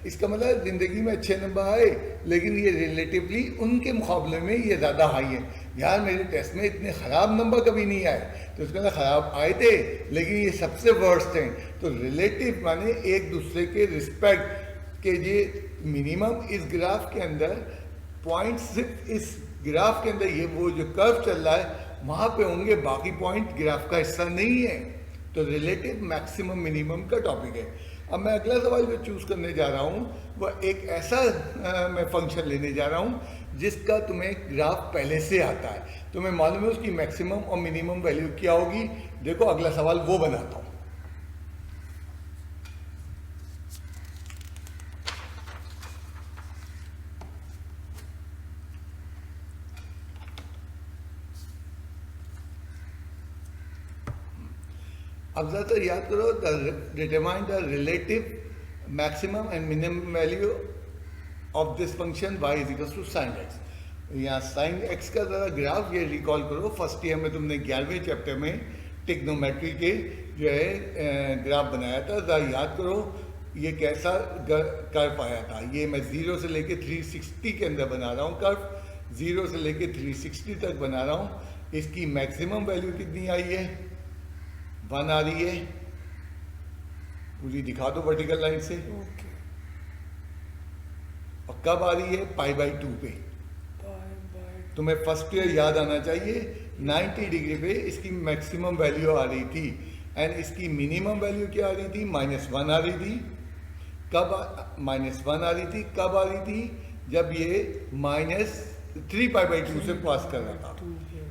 S1: इसका मतलब ज़िंदगी में अच्छे नंबर आए, लेकिन ये रिलेटिवली उनके मुकाबले में ये ज़्यादा हाई है। यार मेरे टेस्ट में इतने ख़राब नंबर कभी नहीं आए, तो इसका मतलब ख़राब आए थे लेकिन ये सबसे वर्स्ट हैं। तो रिलेटिव माने एक दूसरे के रिस्पेक्ट के। ये मिनिमम इस ग्राफ के अंदर पॉइंट, सिर्फ इस ग्राफ के अंदर ये वो जो कर्व चल रहा है वहाँ पे होंगे, बाकी पॉइंट ग्राफ का हिस्सा नहीं है। तो रिलेटिव मैक्सिमम मिनिमम का टॉपिक है। अब मैं अगला सवाल जो चूज़ करने जा रहा हूँ वह एक ऐसा मैं फंक्शन लेने जा रहा हूँ जिसका तुम्हें ग्राफ पहले से आता है, तुम्हें मालूम है उसकी मैक्सिमम और मिनिमम वैल्यू क्या होगी। देखो अगला सवाल वो बनाता हूँ। अब ज़्यादा याद करो, determine the relative maximum and minimum value of this function y is equal to sine x. यहाँ साइन एक्स का ज़रा ग्राफ ये रिकॉल करो, फर्स्ट ईयर में तुमने 11वें चैप्टर में टिग्नोमेट्री के जो है ग्राफ बनाया था, ज़रा याद करो ये कैसा कर्व आया था। ये मैं 0 से लेके 360 के अंदर बना रहा हूँ कर्व, 0 से लेके 360 तक बना रहा हूँ। इसकी मैक्सिमम वैल्यू कितनी आई है, 1 आ रही है, पूरी दिखा दो वर्टिकल लाइन से।
S2: ओके,
S1: और कब आ रही है, π/2 पे। तुम्हें फर्स्ट ईयर याद आना चाहिए, 90 डिग्री पे इसकी मैक्सिमम वैल्यू आ रही थी एंड इसकी मिनिमम वैल्यू क्या आ रही थी, -1 आ रही थी। कब -1 आ रही थी, कब आ रही थी, जब ये -3π/2 से पास कर रहा था,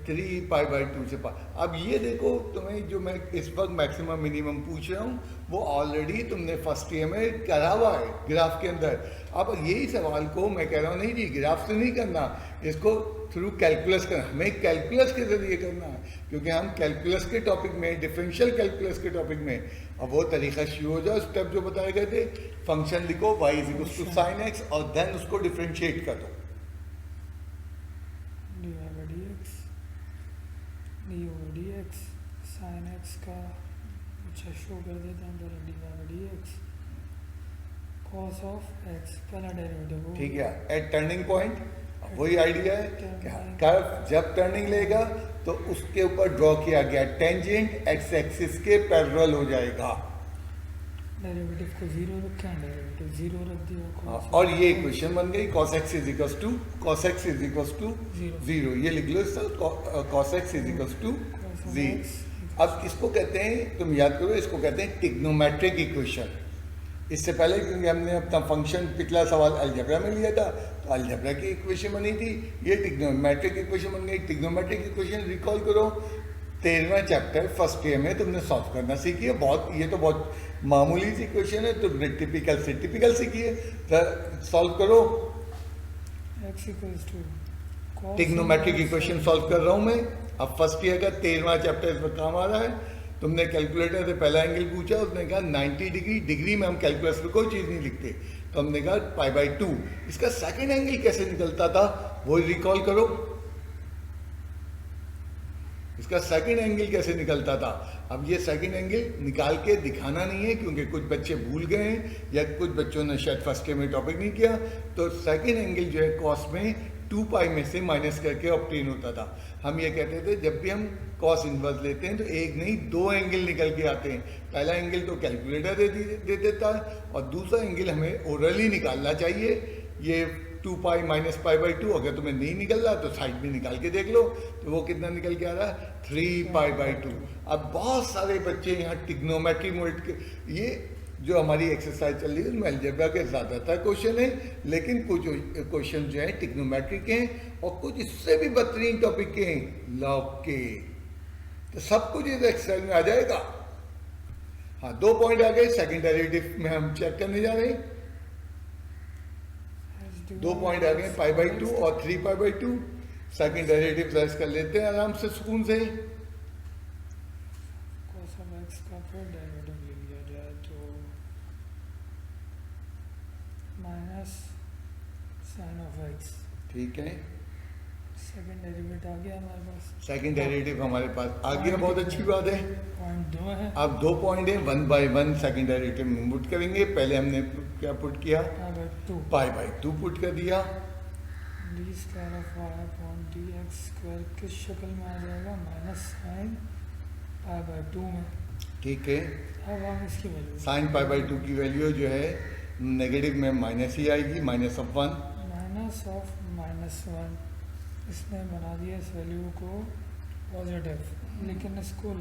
S1: 3π/2 से पास। अब ये देखो तुम्हें जो मैं इस वक्त मैक्सिमम मिनिमम पूछ रहा हूँ वो ऑलरेडी तुमने फर्स्ट ईयर में करा हुआ है ग्राफ के अंदर। अब यही सवाल को मैं कह रहा हूँ नहीं जी ग्राफ से नहीं करना, इसको थ्रू कैलकुलस करना, हमें कैलकुलस के जरिए करना है, क्योंकि हम कैलकुलस के टॉपिक में, डिफरेंशियल कैलकुलस के टॉपिक में, अब वो तरीका शुरू हो जाओ। स्टेप जो बताए गए थे, फंक्शन लिखो y is equal to sine x और देन उसको डिफ्रेंशिएट कर दो।
S2: dx sin x का अच्छा शो कर देते हैं पहले, dy/dx cos ऑफ x पहला डेरिवेटिव।
S1: ठीक है, एट टर्निंग पॉइंट वही आइडिया है, कर्व जब टर्निंग लेगा तो उसके ऊपर ड्रॉ किया गया टेंजेंट एक्स एक्सिस के पैरेलल हो जाएगा।
S2: डेरिवेटिव को 0 रखा, डेरिवेटिव 0 रख दिया
S1: और ये इक्वेशन बन गई cos x is equal to cos x is equal to 0। ये लिख लो sir, cos x is equal to 0। अब इसको कहते हैं, तुम याद करो, इसको कहते हैं टिग्नोमेट्रिक इक्वेशन। इससे पहले क्योंकि हमने अपना फंक्शन पिछला सवाल अलजेब्रा में लिया था तो अलजेब्रा की इक्वेशन बनी थी, ये टिग्नोमेट्रिक इक्वेशन बन गई। टिग्नोमेट्रिक इक्वेशन रिकॉल करो, 13वां चैप्टर फर्स्ट ईयर में तुमने सॉल्व करना सीखी है। बहुत, ये तो बहुत मामूली सी इक्वेशन है, तुमने टिपिकल से टिपिकल सीखी है, तो सॉल्व करो। टिग्नोमेट्रिक इक्वेशन सॉल्व कर रहा हूँ मैं। अब फर्स्ट ईयर का 13वां चैप्टर इसमें काम आ रहा है। तुमने कैलकुलेटर से पहला एंगल पूछा, उसने कहा 90 डिग्री, डिग्री में हम कैलकुलस में कोई चीज़ नहीं लिखते, तो हमने कहा π/2। इसका सेकंड एंगल कैसे निकलता था वो रिकॉल करो, इसका सेकंड एंगल कैसे निकलता था। अब ये सेकंड एंगल निकाल के दिखाना नहीं है क्योंकि कुछ बच्चे भूल गए हैं या कुछ बच्चों ने शायद फर्स्ट ईयर में टॉपिक नहीं किया। तो सेकंड एंगल जो है कॉस में 2π में से माइनस करके ऑब्टेन होता था। हम ये कहते थे जब भी हम कॉस इन्वर्स लेते हैं तो एक नहीं 2 एंगल निकल के आते हैं। पहला एंगल तो कैलकुलेटर दे देता है और दूसरा एंगल हमें ओरली निकालना चाहिए। ये 2π माइनस π/2 अगर तुम्हें नहीं निकल रहा तो साइड में निकाल के देख लो, तो वो कितना निकल के आ रहा है, 3π/2। अब बहुत सारे बच्चे यहाँ टिग्नोमेट्री मोड के, ये जो हमारी एक्सरसाइज चल रही है उसमें अलजेब्रा के ज़्यादातर क्वेश्चन है, लेकिन कुछ क्वेश्चन जो है टिग्नोमेट्री के हैं और कुछ इससे भी बदतरीन टॉपिक के हैं, लॉग के। तो सब कुछ इस एक्सरसाइज में आ जाएगा। हाँ, 2 पॉइंट आ गए, सेकंड डेरिवेटिव में हम चेक करने जा रहे हैं। 2 पॉइंट आ गए, π/2 और 3π/2। सेकंड डेरिवेटिव सर्च कर लेते हैं आराम से, सुकून से।
S2: cos of x का फिर डेरिवेटिव ले लिया जाए तो माइनस साइन ऑफ x।
S1: ठीक है,
S2: सेकंड डेरिवेटिव आ गया हमारे पास,
S1: सेकंड डेरिवेटिव हमारे पास आ गया, बहुत अच्छी बात है।
S2: पॉइंट 2 है।
S1: अब 2 पॉइंट है, 1/1 सेकंड डेरिवेटिव में पुट करेंगे। पहले हमने क्या पुट किया, π/2 पुट कर दिया।
S2: D square of y upon dx square किस शक्ल में आ जाएगा, माइनस साइन π/2 में।
S1: ठीक है,
S2: अब हम इसकी वैल्यू
S1: साइन π/2 की वैल्यू जो है नेगेटिव में माइनस ही आएगी, -1
S2: -(-1) इसने बना दिया इस वैल्यू को पॉजिटिव, लेकिन इसको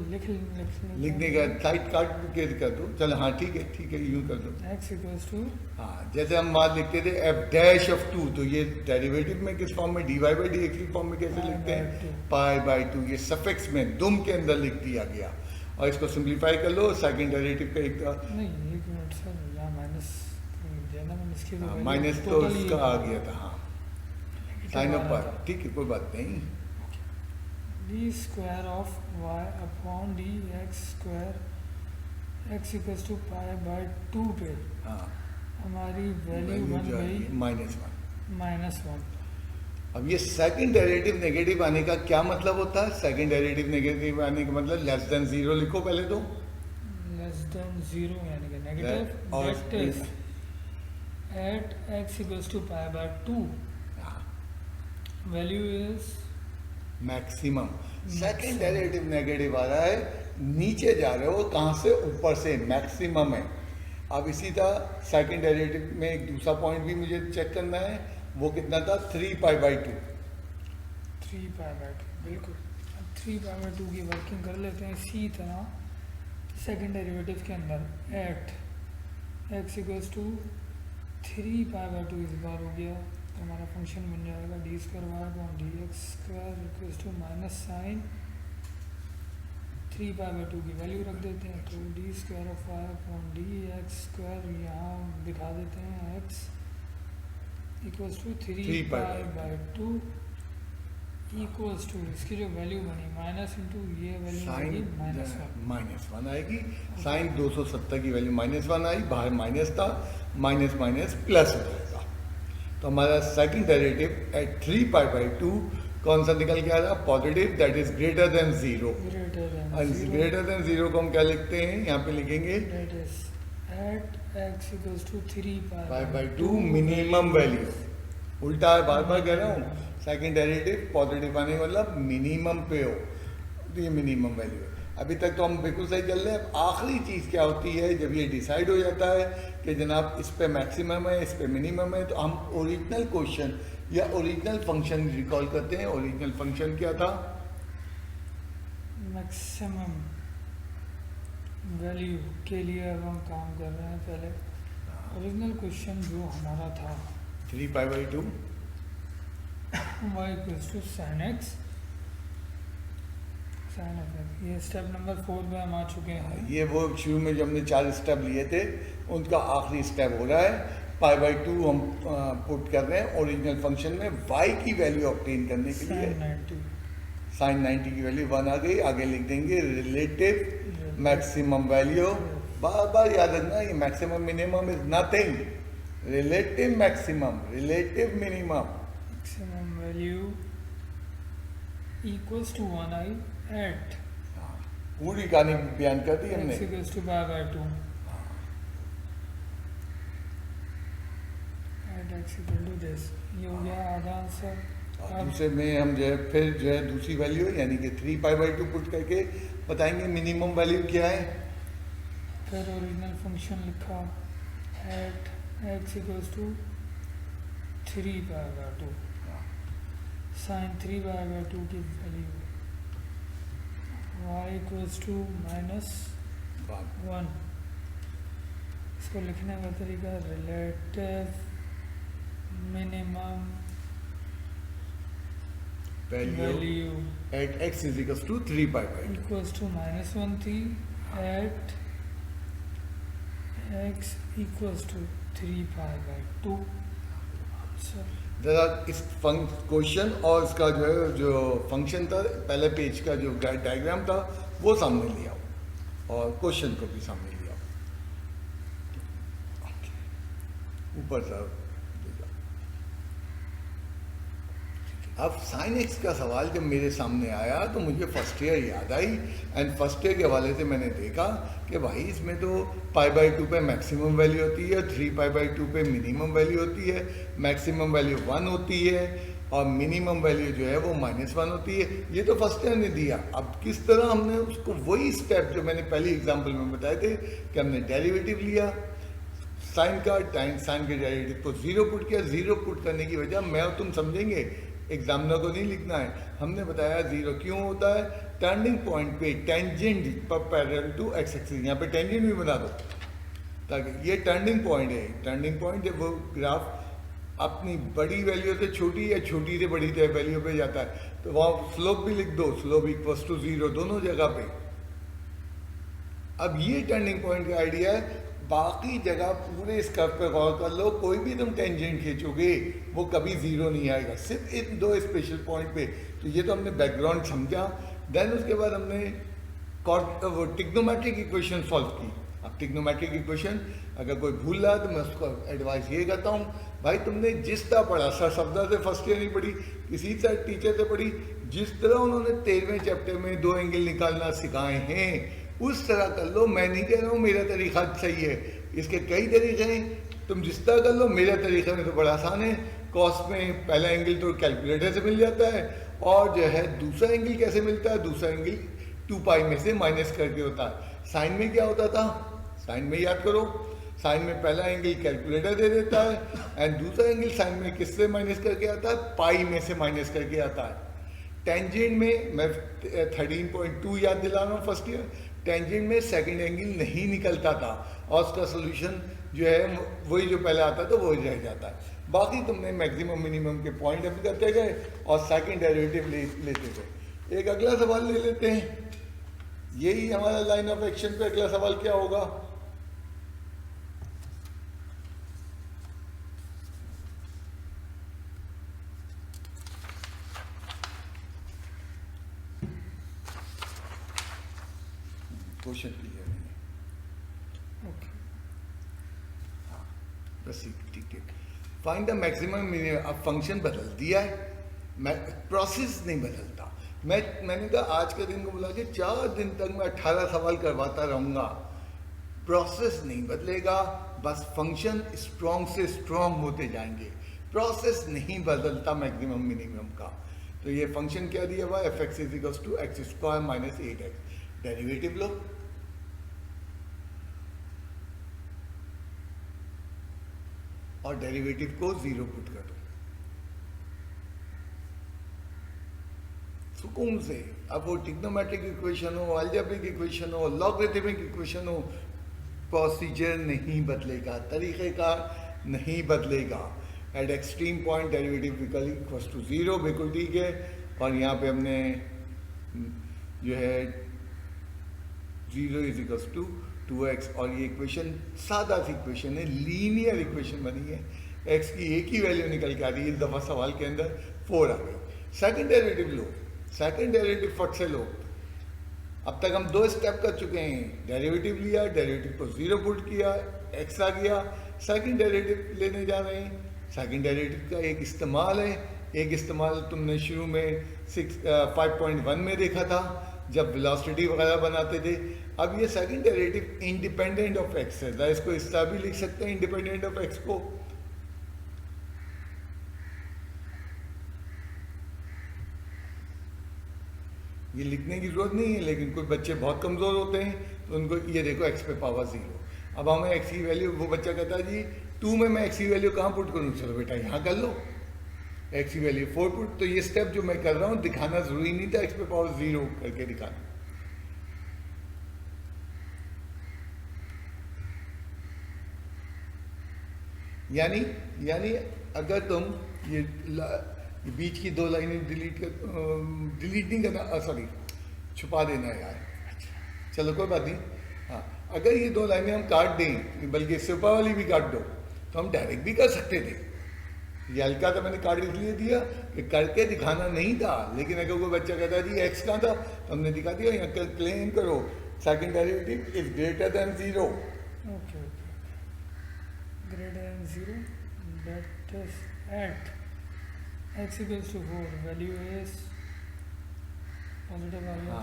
S1: लिखने का साइड काट के कर दो, चलो हाँ ठीक है यूँ कर दो।
S2: एक्स इक्वल्स टू
S1: हाँ जैसे हम बात लिखते थे एफ डैश ऑफ 2, तो ये डेरिवेटिव में किस फॉर्म में, d y by d x की फॉर्म में कैसे लिखते हैं, पाई बाई 2, ये सफिक्स में दुम के अंदर लिख दिया गया। और इसको सिंप्लीफाई कर लो, सेकंड डेरिवेटिव का एक
S2: नहीं, एक मिनट सर, यहाँ माइनस देना, मैंने इसकी
S1: माइनस तो इसका आ गया था, हाँ साइन ऑफ पाई, ठीक है कोई बात नहीं।
S2: D square of y upon d x square x equals to pi by 2 पे
S1: हाँ
S2: हमारी वैल्यू बन गई -1।
S1: अब ये सेकंड डेरिवेटिव नेगेटिव आने का क्या मतलब होता है, सेकंड डेरिवेटिव नेगेटिव आने का मतलब लेस देन 0 लिखो पहले तो,
S2: लेस देन 0 यानी कि negative, that is at x equals to pi by 2 value is
S1: maximum. Second derivative negative आ रहा है, नीचे जा रहे हो कहाँ से, ऊपर से, मैक्सिमम है। अब इसी तरह सेकंड डेरिवेटिव में एक दूसरा पॉइंट भी मुझे चेक करना है, वो कितना था 3 पाई बाई 2,
S2: 3 पाई बाई 2 बिल्कुल। अब 3 पाई बाई 2 की वर्किंग कर लेते हैं इसी तरह सेकंड डेरिवेटिव के अंदर, at x equals to 3 pi by 2 इस बार हो गया, तो हमारा फंक्शन बन जाएगा d square y upon d x square equals to minus sine 3 pi by 2 की वैल्यू रख देते हैं, तो d square of y upon d x square यहाँ दिखा देते हैं x equals to 3 pi by 2 equals to इसकी जो वैल्यू बनी माइनस इंटू ये वैल्यू आएगी
S1: -1 आएगी, साइन 270 की वैल्यू -1 आई, बाहर माइनस था, माइनस माइनस प्लस हो जाएगा। तो हमारा second derivative at 3 pi by 2 कौन सा निकल के आ रहा, positive, that is greater than 0। Greater than 0 को हम क्या लिखते हैं, यहाँ पे लिखेंगे
S2: at x equals to 3
S1: pi by 2 minimum value. उल्टा है, बार बार कह रहा हूँ, सेकंड डेरिवेटिव पॉजिटिव आने का मतलब मिनिमम पे हो, तो ये मिनिमम वैल्यू है। अभी तक तो हम बिल्कुल सही चल रहे हैं। आखिरी चीज़ क्या होती है, जब ये डिसाइड हो जाता है कि जनाब इस पे मैक्सिमम है, इस पे मिनिमम है, तो हम ओरिजिनल क्वेश्चन या ओरिजिनल फंक्शन रिकॉल करते हैं। ओरिजिनल फंक्शन क्या था,
S2: मैक्सिमम वैल्यू के लिए अब हम काम कर रहे हैं। पहले ओरिजिनल क्वेश्चन जो हमारा था
S1: 3 pi by 2
S2: y equals to sine x sine of x, ये स्टेप नंबर 4 में हम आ चुके हैं।
S1: ये वो शुरू में जो हमने 4 स्टेप लिए थे उनका आखिरी स्टेप हो रहा है। पाई बाई 2 हम पुट कर रहे हैं ओरिजिनल फंक्शन में y की वैल्यू ऑब्टेन करने के लिए। साइन 90 की वैल्यू 1 आ गई, आगे लिख देंगे रिलेटिव मैक्सिमम वैल्यू। बार बार याद रखना, ये maximum minimum is nothing, relative maximum, relative minimum.
S2: Maximum value equals to 1 आई एट,
S1: पूरी कहानी बयान कर दी हमने।
S2: x equals to pi by 2 at x equal to this, ये हो गया आधा आंसर।
S1: दूसरे में हम जो है फिर जो है दूसरी वैल्यू यानी कि 3 पाई बाई 2 पुट करके बताएंगे मिनिमम वैल्यू क्या है।
S2: फिर ओरिजिनल फंक्शन लिखा at x equals to 3 pi by 2 sine 3 pi by 2 की वैल्यू y इक्वल्स टू -1। इसको लिखने का तरीका relative minimum value
S1: at x is equals to 3 pi by 2
S2: equals to -1 थी at x equals to 3 pi by 2।
S1: जरा इस question और इसका जो है जो फंक्शन था पहले पेज का जो डायग्राम था वो सामने लिया और क्वेश्चन को भी सामने लिया ऊपर साहब। अब साइन एक्स का सवाल जब मेरे सामने आया तो मुझे फर्स्ट ईयर याद आई एंड फर्स्ट ईयर के हवाले से मैंने देखा कि भाई इसमें तो पाई बाई 2 पे मैक्सिमम वैल्यू होती है, 3 पाई बाई 2 पे मिनिमम वैल्यू होती है, मैक्सिमम वैल्यू 1 होती है और मिनिमम वैल्यू जो है वो -1 होती है। ये तो फर्स्ट ईयर ने दिया। अब किस तरह हमने उसको वही स्टेप जो मैंने पहली एग्जाम्पल में बताए थे कि हमने डेरिवेटिव लिया साइन का, साइन के डेरिवेटिव को 0 पुट किया। 0 पुट करने की वजह मैं और तुम समझेंगे एग्जामिनर को नहीं लिखना है, हमने बताया 0 क्यों होता है, टर्निंग पॉइंट पे टेंजेंट पर पैरेलल टू एक्स एक्सिस, यहाँ पे टेंजेंट भी बना दो ताकि ये टर्निंग पॉइंट है। टर्निंग पॉइंट जब वो ग्राफ अपनी बड़ी वैल्यू से छोटी या छोटी से बड़ी वैल्यू पे जाता है तो वहाँ स्लोप भी लिख दो, स्लोप इक्वल्स टू 0 दोनों जगह पे। अब ये टर्निंग पॉइंट का आइडिया है, बाकी जगह पूरे इस कर्व पे गौर कर लो, कोई भी तुम टेंजेंट खींचोगे वो कभी 0 नहीं आएगा, सिर्फ इन 2 स्पेशल पॉइंट पे। तो ये तो हमने बैकग्राउंड समझा। देन उसके बाद हमने वो ट्रिग्नोमेट्रिक इक्वेशन सॉल्व की। अब ट्रिग्नोमेट्रिक इक्वेशन अगर कोई भूल रहा है तो मैं उसको एडवाइस ये करता हूँ, भाई तुमने जिस तरह पढ़ा, सर शब्दा से फर्स्ट ईयर नहीं पढ़ी, किसी तरह टीचर से पढ़ी, जिस तरह उन्होंने 13वें चैप्टर में 2 एंगल निकालना सिखाए हैं उस तरह कर लो। मैं नहीं कह रहा हूँ मेरा तरीका सही है, इसके कई तरीके हैं, तुम जिस तरह कर लो। मेरा तरीका में तो बड़ा आसान है, कॉस में पहला एंगल तो कैलकुलेटर से मिल जाता है, और जो है दूसरा एंगल कैसे मिलता है, दूसरा एंगल 2 पाई में से माइनस करके होता है। साइन में क्या होता था, साइन में याद करो, साइन में पहला एंगल कैलकुलेटर दे देता है एंड दूसरा एंगल साइन में किससे माइनस करके आता है, पाई में से माइनस करके आता है। टेंजेंट में मैं 13.2 याद दिला रहा हूँ फर्स्ट ईयर, टेंजेंट में सेकंड एंगल नहीं निकलता था और उसका सोल्यूशन जो है वही जो पहले आता था वही रह जाता है। बाकी तुमने मैक्सिमम मिनिमम के पॉइंट अप करते गए और सेकंड डेरिवेटिव लेते गए। एक अगला सवाल ले लेते हैं, यही हमारा लाइन ऑफ एक्शन पे अगला सवाल क्या होगा। क्वेश्चन क्लियर है,
S2: ओके
S1: हाँ बस ठीक है। Find the maximum minimum. अब फंक्शन बदल दिया है, प्रोसेस नहीं बदलता। मैंने कहा आज के दिन को बोला कि 4 दिन तक मैं 18 सवाल करवाता रहूँगा, प्रोसेस नहीं बदलेगा, बस फंक्शन स्ट्रॉन्ग से स्ट्रॉन्ग होते जाएंगे, प्रोसेस नहीं बदलता मैक्सिमम मिनिमम का। तो ये फंक्शन क्या दिया हुआ, f x is equals to x square minus 8x, derivative लो, और डेरिवेटिव को 0 पुट कर दो सुकून से। अब वो ट्रिग्नोमेट्रिक इक्वेशन हो, अलजेब्रिक इक्वेशन हो, लॉगरिथमिक इक्वेशन हो, प्रोसीजर नहीं बदलेगा, तरीक़ेकार नहीं बदलेगा। At extreme point derivative equals to 0, बिल्कुल ठीक है। और यहाँ पे हमने जो है 0 इज इक्वल्स टू 2x, और ये इक्वेशन सादा सी इक्वेशन है, लीनियर इक्वेशन बनी है, x की एक ही वैल्यू निकल के आ रही है, इस दफ़ा सवाल के अंदर 4 आ गई। सेकंड डेरिवेटिव लो, सेकंड डेरिवेटिव फट से लो। अब तक हम 2 स्टेप कर चुके हैं, डेरिवेटिव लिया, डेरिवेटिव को 0 पुट किया, x आ गया, सेकंड डेरिवेटिव लेने जा रहे हैं। सेकंड डेरिवेटिव का एक इस्तेमाल है, एक इस्तेमाल तुमने शुरू में 5.1 में देखा था जब वेलोसिटी वगैरह बनाते थे। अब ये second derivative independent of x है, इसको इस तरह भी लिख सकते हैं इंडिपेंडेंट ऑफ एक्स को। ये लिखने की जरूरत नहीं है, लेकिन कुछ बच्चे बहुत कमजोर होते हैं तो उनको ये देखो x पे पावर 0। अब हमें x की वैल्यू, वो बच्चा कहता है जी 2 में मैं x की वैल्यू कहाँ पुट करूँ, चलो बेटा यहाँ कर लो, x की वैल्यू 4 पुट। तो ये स्टेप जो मैं कर रहा हूँ दिखाना जरूरी नहीं था, x पे पावर 0 करके दिखाना। यानी अगर तुम ये बीच की 2 लाइनें डिलीट नहीं करना, सॉरी छुपा देना है यार, चलो कोई बात नहीं। हाँ, अगर ये 2 लाइनें हम काट दें, बल्कि इससे ऊपर वाली भी काट दो, तो हम डायरेक्ट भी कर सकते थे। ये हल्का था, मैंने कार्ड इसलिए दिया कि करके दिखाना नहीं था, लेकिन अगर कोई बच्चा कहता है जी x कहाँ था, तो हमने दिखा दिया। यहाँ क्लेम करो second derivative is greater than 0।
S2: Okay greater than 0, that is at x equals to 4, value is positive आ गया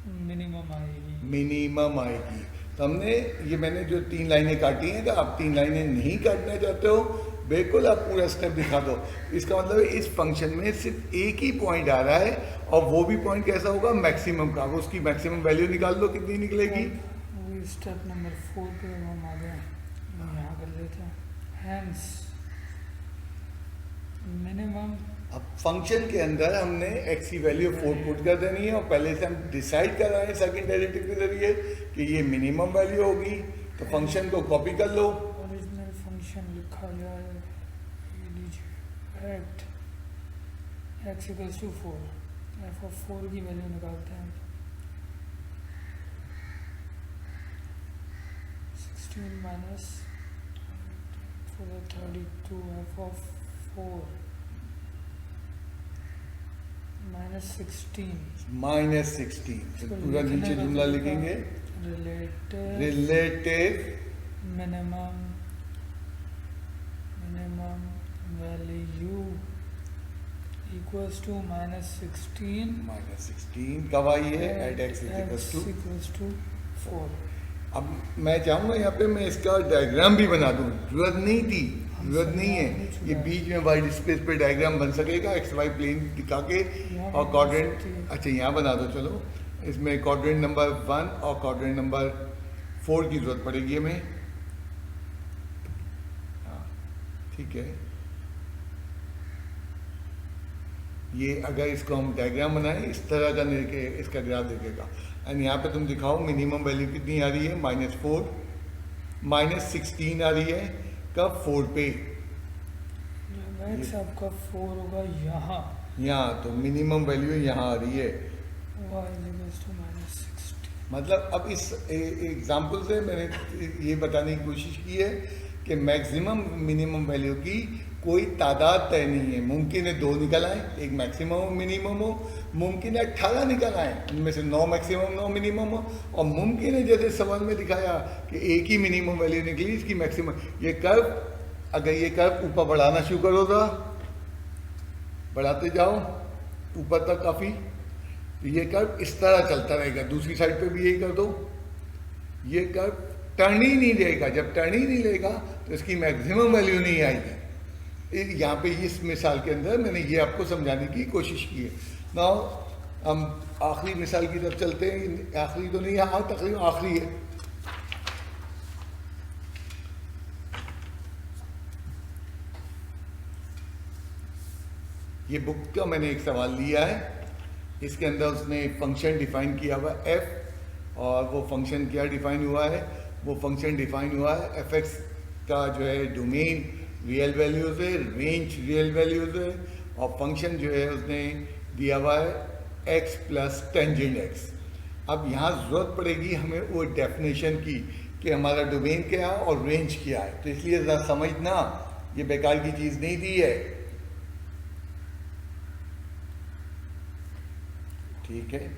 S2: तो मिनिमम
S1: आएगी। तो हमने ये, मैंने जो 3 लाइनें काटी हैं, तो आप 3 लाइनें नहीं काटना चाहते हो, बिल्कुल आप पूरा स्टेप दिखा दो। इसका मतलब इस फंक्शन में सिर्फ एक ही पॉइंट आ रहा है, और वो भी पॉइंट कैसा होगा, मैक्सिमम का। उसकी मैक्सिमम वैल्यू निकाल दो, कितनी निकलेगी।
S2: स्टेप नंबर 4 पे हम आ गए, यहाँ कर लेते हैं। हैंस मिनिमम
S1: अब फंक्शन के अंदर हमने x की वैल्यू 4 पुट कर देनी है और पहले से हम डिसाइड कर रहे हैं सेकंड डेरिवेटिव के जरिए कि ये मिनिमम वैल्यू होगी, तो फंक्शन को कॉपी कर लो।
S2: ओरिजिनल फंक्शन लिखा गया है, ये लीजिए at x equals to 4, f of 4 की वैल्यू निकालते हैं। 16 माइनस 32 f ऑफ 4 माइनस
S1: 16 पूरा नीचे जुमला लिखेंगे, relative
S2: minimum value equals to minus 16
S1: कब आई है एट x
S2: इक्वल्स टू 4।
S1: अब मैं चाहूँगा यहाँ पे मैं इसका डायग्राम भी बना दूँ, जरूरत नहीं थी, जरूरत नहीं है, ये बीच में वाइट स्पेस पे डायग्राम बन सकेगा एक्स वाई प्लेन दिखा के, और क्वाड्रेंट अच्छा यहाँ बना दो। चलो इसमें क्वाड्रेंट नंबर 1 और क्वाड्रेंट नंबर 4 की जरूरत पड़ेगी हमें। हाँ ठीक है, ये अगर इसको हम डायग्राम बनाएं इस तरह का इसका ग्राफ देखेगा। एंड यहाँ पे तुम दिखाओ मिनिमम वैल्यू कितनी आ रही है, -4 -16 आ रही है, कब 4 पे,
S2: x आपका 4 होगा यहाँ
S1: तो मिनिमम वैल्यू यहाँ आ रही है।
S2: y equals to -16।
S1: मतलब अब इस एग्जाम्पल से मैंने ये बताने की कोशिश की है कि मैक्सिमम मिनिमम वैल्यू की कोई तादाद तय नहीं है। मुमकिन है 2 निकल आए, एक मैक्सिमम हो मिनिमम हो, मुमकिन है 18 निकल आए, उनमें से 9 मैक्सिमम 9 मिनिमम हो, और मुमकिन है जैसे सवाल में दिखाया कि एक ही मिनिमम वैल्यू निकली इसकी मैक्सिमम। ये कर्व, अगर ये कर्व ऊपर बढ़ाना शुरू करोगा, बढ़ाते जाओ ऊपर तक काफ़ी, तो ये कर्व इस तरह चलता रहेगा। दूसरी साइड पे भी यही कर दो, ये कर्व टर्न ही नहीं लेगा। जब टर्न ही नहीं लेगा तो इसकी मैक्सिमम वैल्यू नहीं आएगी। यहाँ पे इस मिसाल के अंदर मैंने ये आपको समझाने की कोशिश की है। नाउ हम आखिरी मिसाल की तरफ चलते हैं, आखिरी तो नहीं, हाँ तकरीबन आखिरी है। ये बुक का मैंने एक सवाल लिया है, इसके अंदर उसने फंक्शन डिफाइन किया हुआ f, और वो फंक्शन क्या डिफाइन हुआ है, वो फंक्शन डिफाइन हुआ है f(x) का जो है डोमेन रियल वैल्यूज है, रेंज रियल वैल्यूज है, और फंक्शन जो है उसने दिया हुआ है x प्लस टेंजेंट x। अब यहाँ ज़रूरत पड़ेगी हमें वो डेफिनेशन की कि हमारा डोमेन क्या है और रेंज क्या है, तो इसलिए ज़रा समझना, ये बेकार की चीज़ नहीं दी है, ठीक है।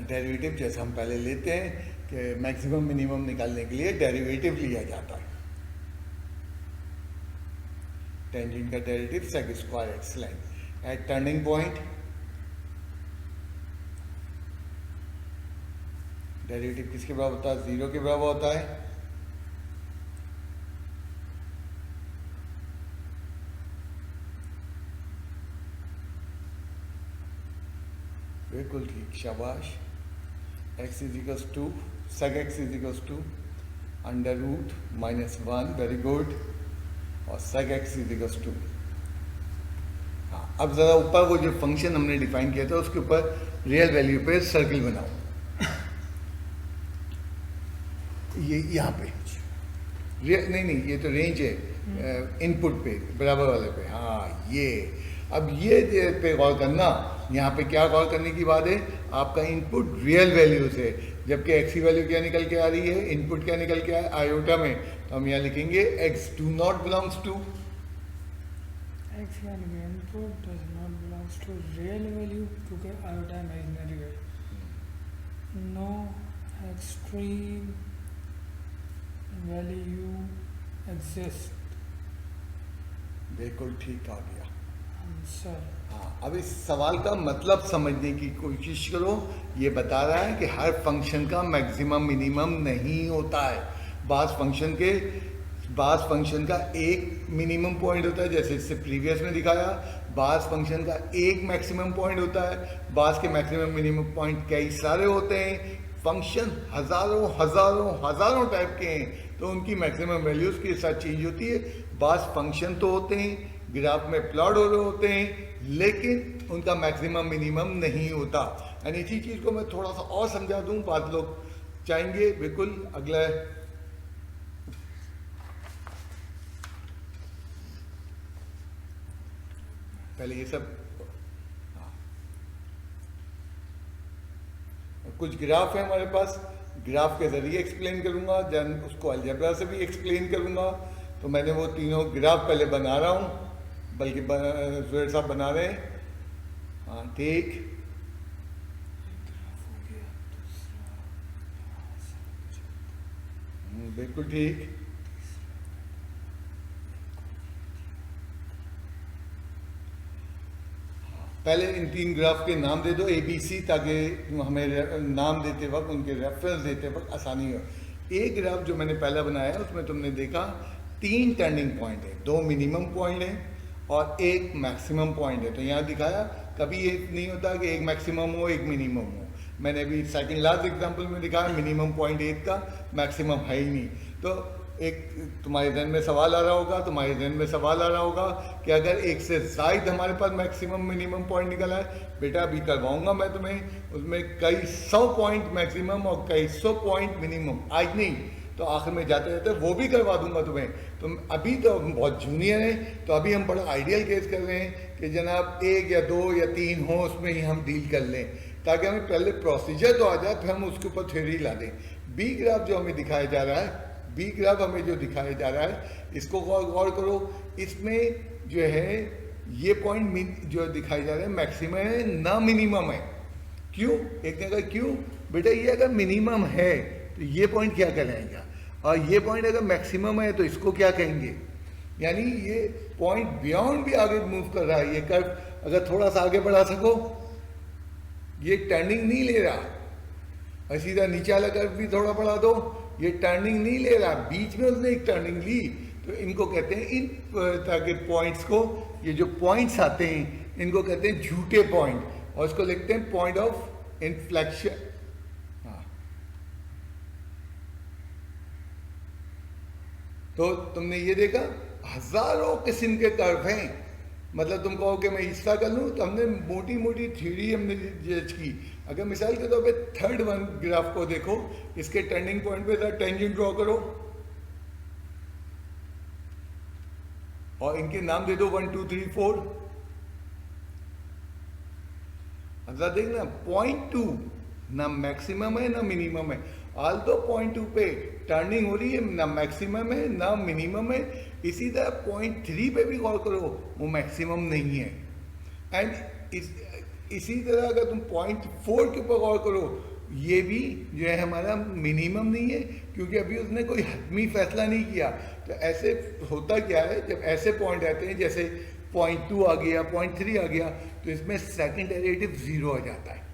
S1: डेरिवेटिव जैसे हम पहले लेते हैं कि मैक्सिमम मिनिमम निकालने के लिए डेरिवेटिव लिया जाता है। टेंजेंट का derivative sec square x line at turning point, derivative किसके बराबर होता है, 0 के बराबर होता है। बिल्कुल ठीक, शाबाश। x is equals to sec x is equals to √-1, very good, और sec x is equals to. हाँ, अब ज़रा ऊपर वो जो फंक्शन हमने डिफाइन किया था उसके ऊपर रियल वैल्यू पे सर्किल बनाओ, ये यहाँ पे नहीं ये तो रेंज है, इनपुट पे बराबर वाले पे, हाँ ये। अब ये पे गौर करना, यहाँ पे क्या गौर करने की बात है, आपका इनपुट रियल वैल्यू से, जबकि एक्स की वैल्यू क्या निकल के आ रही है, इनपुट क्या निकल के आया आयोटा में, तो हम यहाँ लिखेंगे x do not belongs to,
S2: x यानी input does not belongs to real value क्योंकि आयोटा इमेजिनरी है। नो एक्सट्रीम वैल्यू एग्जिस्ट,
S1: बिल्कुल ठीक आ गया
S2: आंसर।
S1: हाँ, अब इस सवाल का मतलब समझने की कोशिश करो। ये बता रहा है कि हर फंक्शन का मैक्सिमम मिनिमम नहीं होता है। बास फंक्शन का एक मिनिमम पॉइंट होता है, जैसे इससे प्रीवियस में दिखाया, बास फंक्शन का एक मैक्सिमम पॉइंट होता है, बास के मैक्सिमम मिनिमम पॉइंट कई सारे होते हैं। फंक्शन हजारों हजारों हजारों टाइप के हैं, तो उनकी मैक्सिमम वैल्यूज़ के साथ चेंज होती है। बास फंक्शन तो होते हैं, ग्राफ में प्लॉट हो रहे होते हैं, लेकिन उनका मैक्सिमम मिनिमम नहीं होता। एंड इसी चीज़ को मैं थोड़ा सा और समझा दूँ, बात लोग चाहेंगे बिल्कुल। अगला पहले ये सब कुछ ग्राफ है हमारे पास, ग्राफ के ज़रिए एक्सप्लेन करूँगा, देन उसको अलजेब्रा से भी एक्सप्लेन करूँगा। तो मैंने वो तीनों ग्राफ पहले बना रहा हूँ, बल्कि ज़ुहैर साहब बना रहे हैं। हाँ ठीक, बिल्कुल ठीक। पहले इन तीन ग्राफ के नाम दे दो ABC, ताकि हमें नाम देते वक्त, उनके रेफरेंस देते वक्त आसानी हो। एक ग्राफ जो मैंने पहला बनाया है उसमें तुमने देखा 3 टर्निंग पॉइंट है, 2 मिनिमम पॉइंट है और 1 मैक्सिमम पॉइंट है। तो यहाँ दिखाया, कभी ये नहीं होता कि एक मैक्सिमम हो एक मिनिमम हो। मैंने अभी सेकंड लास्ट एग्जांपल में दिखाया मिनिमम पॉइंट 1 का, मैक्सिमम है ही नहीं। तो एक तुम्हारे जहन में सवाल आ रहा होगा, तुम्हारे जहन में सवाल आ रहा होगा कि अगर एक से ज़ायद हमारे पास मैक्सिमम मिनिमम पॉइंट निकला है, बेटा अभी करवाऊंगा मैं तुम्हें, उसमें कई 100 पॉइंट मैक्सिमम और कई 100 पॉइंट मिनिमम, आज नहीं तो आखिर में जाते जाते वो भी करवा दूंगा तुम्हें। तुम अभी तो हम बहुत जूनियर हैं, तो अभी हम बड़ा आइडियल केस कर रहे हैं कि जनाब 1 या 2 या 3 हो, उसमें ही हम डील कर लें, ताकि हमें पहले प्रोसीजर तो आ जाए, फिर हम उसके ऊपर थ्योरी ला दें। बी ग्राफ जो हमें दिखाया जा रहा है, बी ग्राफ हमें जो दिखाया जा रहा है, इसको गौर करो। इसमें जो है ये पॉइंट जो दिखाए जा रहे हैं मैक्सिमम है ना मिनिमम है। क्यों? एक ने कहा क्यों बेटा, ये अगर मिनिमम है तो ये पॉइंट क्या कहलाएगा, और ये पॉइंट अगर मैक्सिमम है तो इसको क्या कहेंगे। यानी ये पॉइंट बियॉन्ड भी आगे मूव कर रहा है। ये कर्व अगर थोड़ा सा आगे बढ़ा सको, ये टर्निंग नहीं ले रहा, और सीधा नीचे वाला कर्व भी थोड़ा बढ़ा दो, ये टर्निंग नहीं ले रहा, बीच में उसने एक टर्निंग ली। तो इनको कहते हैं, इन तरह के पॉइंट्स को, ये जो पॉइंट्स आते हैं इनको कहते हैं झूठे पॉइंट, और इसको लिखते हैं पॉइंट ऑफ इन्फ्लेक्शन। हाँ, तो तुमने ये देखा हजारों किस्म के कर्व हैं। मतलब तुम कहो कि मैं हिस्सा कर लूँ, तो हमने मोटी मोटी थ्योरी हमने जज की। अगर मिसाल के तौर पे थर्ड वन ग्राफ को देखो, इसके टर्निंग पॉइंट पे जरा टेंजेंट ड्रॉ करो और इनके नाम दे दो 1 2 3 4। जरा देखना, पॉइंट 2 ना मैक्सिमम है ना मिनिमम है। आल तो पॉइंट 2 पे टर्निंग हो रही है, ना मैक्सिमम है ना मिनिमम है। इसी तरह पॉइंट 3 पे भी गौर करो, वो मैक्सिमम नहीं है। एंड इसी तरह अगर तुम पॉइंट 4 के ऊपर गौर करो, ये भी जो है हमारा मिनिमम नहीं है, क्योंकि अभी उसने कोई हतमी फैसला नहीं किया। तो ऐसे होता क्या है, जब ऐसे पॉइंट आते हैं, जैसे पॉइंट 2 आ गया, पॉइंट 3 आ गया, तो इसमें सेकंड डेरिवेटिव 0 आ जाता है।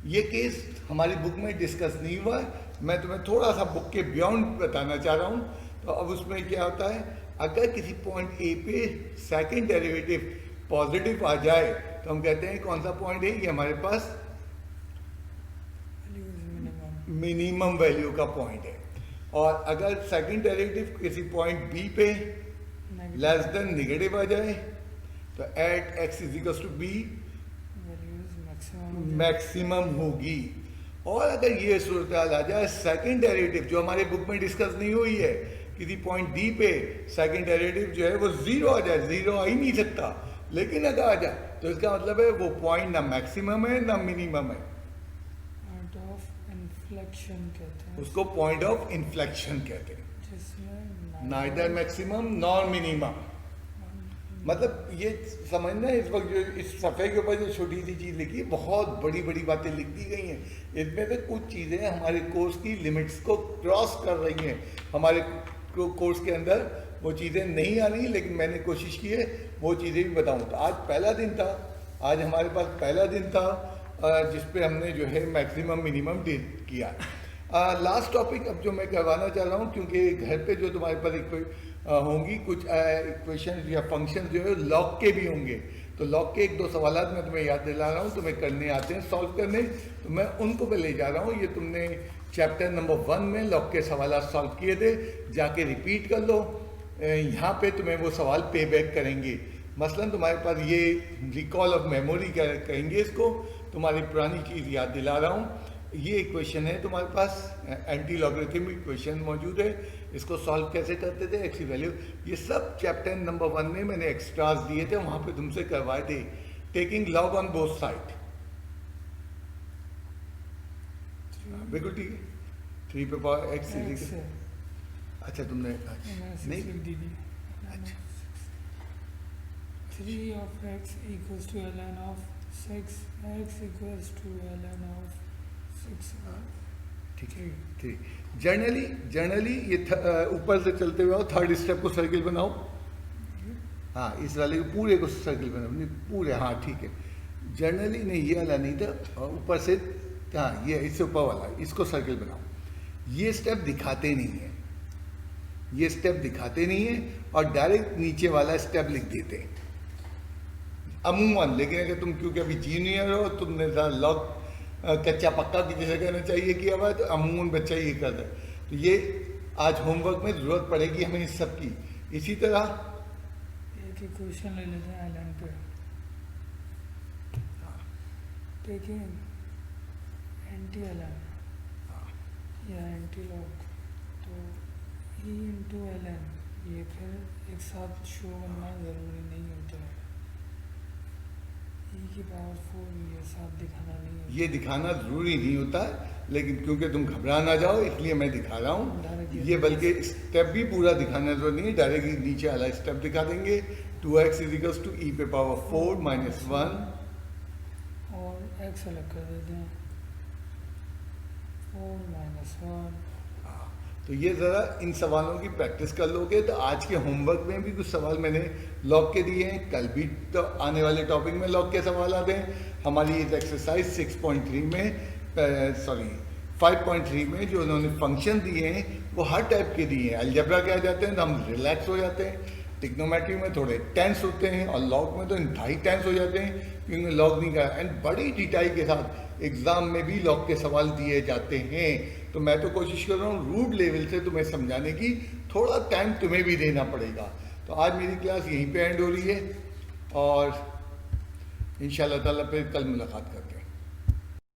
S1: ये केस हमारी बुक में डिस्कस नहीं हुआ है, मैं तुम्हें थोड़ा सा बुक के बियॉन्ड बताना चाह रहा हूँ। तो अब उसमें क्या होता है, अगर किसी पॉइंट ए पे सेकंड डेरिवेटिव पॉजिटिव आ जाए, तो हम कहते हैं कौन सा पॉइंट है, ये हमारे पास मिनिमम वैल्यू का पॉइंट है। और अगर सेकंड डेरिवेटिव किसी पॉइंट बी पे लेस देन नेगेटिव आ जाए, तो at x is equal to b maximum होगी। और अगर ये सूरत आ जाए, सेकंड डेरिवेटिव जो हमारे बुक में डिस्कस नहीं हुई है, किसी पॉइंट डी पे सेकंड डेरिवेटिव जो है वो 0 आ जाए, 0 आ ही नहीं सकता, लेकिन अगर आ जाए तो इसका मतलब है वो पॉइंट ना मैक्सिमम है ना मिनिमम है।
S2: पॉइंट ऑफ इन्फ्लेक्शन कहते हैं
S1: उसको, पॉइंट ऑफ इन्फ्लेक्शन कहते हैं,
S2: जिसमें
S1: नाइदर मैक्सिमम नॉर मिनिमम। मतलब ये समझना, इस वक्त जो इस सफ़े के ऊपर जो छोटी सी चीज़ लिखी है, बहुत बड़ी बड़ी बातें लिख दी गई हैं। इसमें से कुछ चीज़ें हमारे कोर्स की लिमिट्स को क्रॉस कर रही हैं। हमारे कोर्स के अंदर वो चीज़ें नहीं आ रही, लेकिन मैंने कोशिश की है वो चीज़ें भी बताऊँ। तो आज पहला दिन था, आज हमारे पास पहला दिन था जिस पे हमने जो है मैक्सिमम मिनिमम डील किया। लास्ट टॉपिक अब जो मैं करवाना चाह रहा हूँ, क्योंकि घर पे जो तुम्हारे पास होंगी कुछ इक्वेशन या फंक्शन जो है लॉग के भी होंगे, तो लॉग के 1-2 सवाल मैं तुम्हें याद दिला रहा हूँ, तुम्हें करने आते हैं सॉल्व करने, तो मैं उनको पे ले जा रहा हूँ। ये तुमने चैप्टर नंबर 1 में लॉग के सवाल सॉल्व किए थे, जाके रिपीट कर लो। यहाँ पे तुम्हें वो सवाल पे बैक करेंगे। मसलन तुम्हारे पास ये रिकॉल ऑफ मेमोरी कहेंगे इसको, तुम्हारी पुरानी चीज़ याद दिला रहा हूँ। ये इक्वेशन है तुम्हारे पास, एंटी लॉगरिथमिक इक्वेशन मौजूद है, इसको सॉल्व कैसे करते थे, एक्स की वैल्यू, ये सब चैप्टर नंबर 1 में मैंने एक्स्ट्रास दिए थे, वहाँ पे तुमसे करवाए थे। Taking log on both side, बिल्कुल ठीक है। 3 पे पावर एक्स
S2: x
S1: अच्छा तुमने नहीं, अच्छा
S2: 3 of x equals to ln of 6, x equals to ln of 6,
S1: ठीक है ठीक। जनरली ये ऊपर से चलते हुए आओ, थर्ड स्टेप को सर्किल बनाओ। हाँ, इस वाले को पूरे को सर्किल बनाओ, नहीं पूरे, हाँ ठीक है। जनरली नहीं, ये वाला नहीं था, ऊपर से, हाँ ये इससे ऊपर वाला, इसको सर्किल बनाओ। ये स्टेप दिखाते नहीं है, ये स्टेप दिखाते नहीं है, और डायरेक्ट नीचे वाला स्टेप लिख देते हैं अमूमन। लेकिन अगर तुम क्योंकि अभी जूनियर हो, तुमने लॉग कच्चा पक्का की जैसे कहना चाहिए कि अब तो अमूमन बच्चा ये कर रहा है। तो ये आज होमवर्क में ज़रूरत पड़ेगी हमें इस सब की। इसी तरह
S2: एक इक्वेशन ले लेते हैं ln पे, टेकिंग एंटी ln या एंटी लॉग, तो e इंटू ln, ये फिर एक साथ शो करना ज़रूरी नहीं होता है। e की पावर 4 ये साथ दिखाना नहीं होता,
S1: ये दिखाना ज़रूरी नहीं होता है, लेकिन क्योंकि तुम घबरा ना जाओ इसलिए मैं दिखा रहा हूँ। ये बल्कि स्टेप भी पूरा दिखाना जरूरी नहीं है, डायरेक्टली नीचे वाला स्टेप दिखा देंगे। 2x इजिकल्स टू e पे पावर 4 माइनस 1,
S2: और x अलग कर देते हैं, 4 माइनस 1।
S1: तो ये ज़रा इन सवालों की प्रैक्टिस कर लोगे तो आज के होमवर्क में भी कुछ सवाल मैंने लॉग के दिए हैं, कल भी तो आने वाले टॉपिक में लॉग के सवाल आते हैं। हमारी इस एक्सरसाइज 6.3 में, सॉरी 5.3 में जो उन्होंने फंक्शन दिए हैं वो हर टाइप के दिए हैं। अलजेब्रा के आ जाते हैं तो हम रिलैक्स हो जाते हैं, टिग्नोमेट्री में थोड़े टेंस होते हैं, और लॉग में तो इंतहाई टेंस हो जाते हैं क्योंकि लॉग नहीं करा। एंड बड़ी डिटेल के साथ एग्ज़ाम में भी लॉग के सवाल दिए जाते हैं। तो मैं तो कोशिश कर रहा हूँ रूट लेवल से तुम्हें समझाने की, थोड़ा टाइम तुम्हें भी देना पड़ेगा। तो आज मेरी क्लास यहीं पे एंड हो रही है, और इंशाल्लाह ताला फिर कल मुलाकात करते हैं।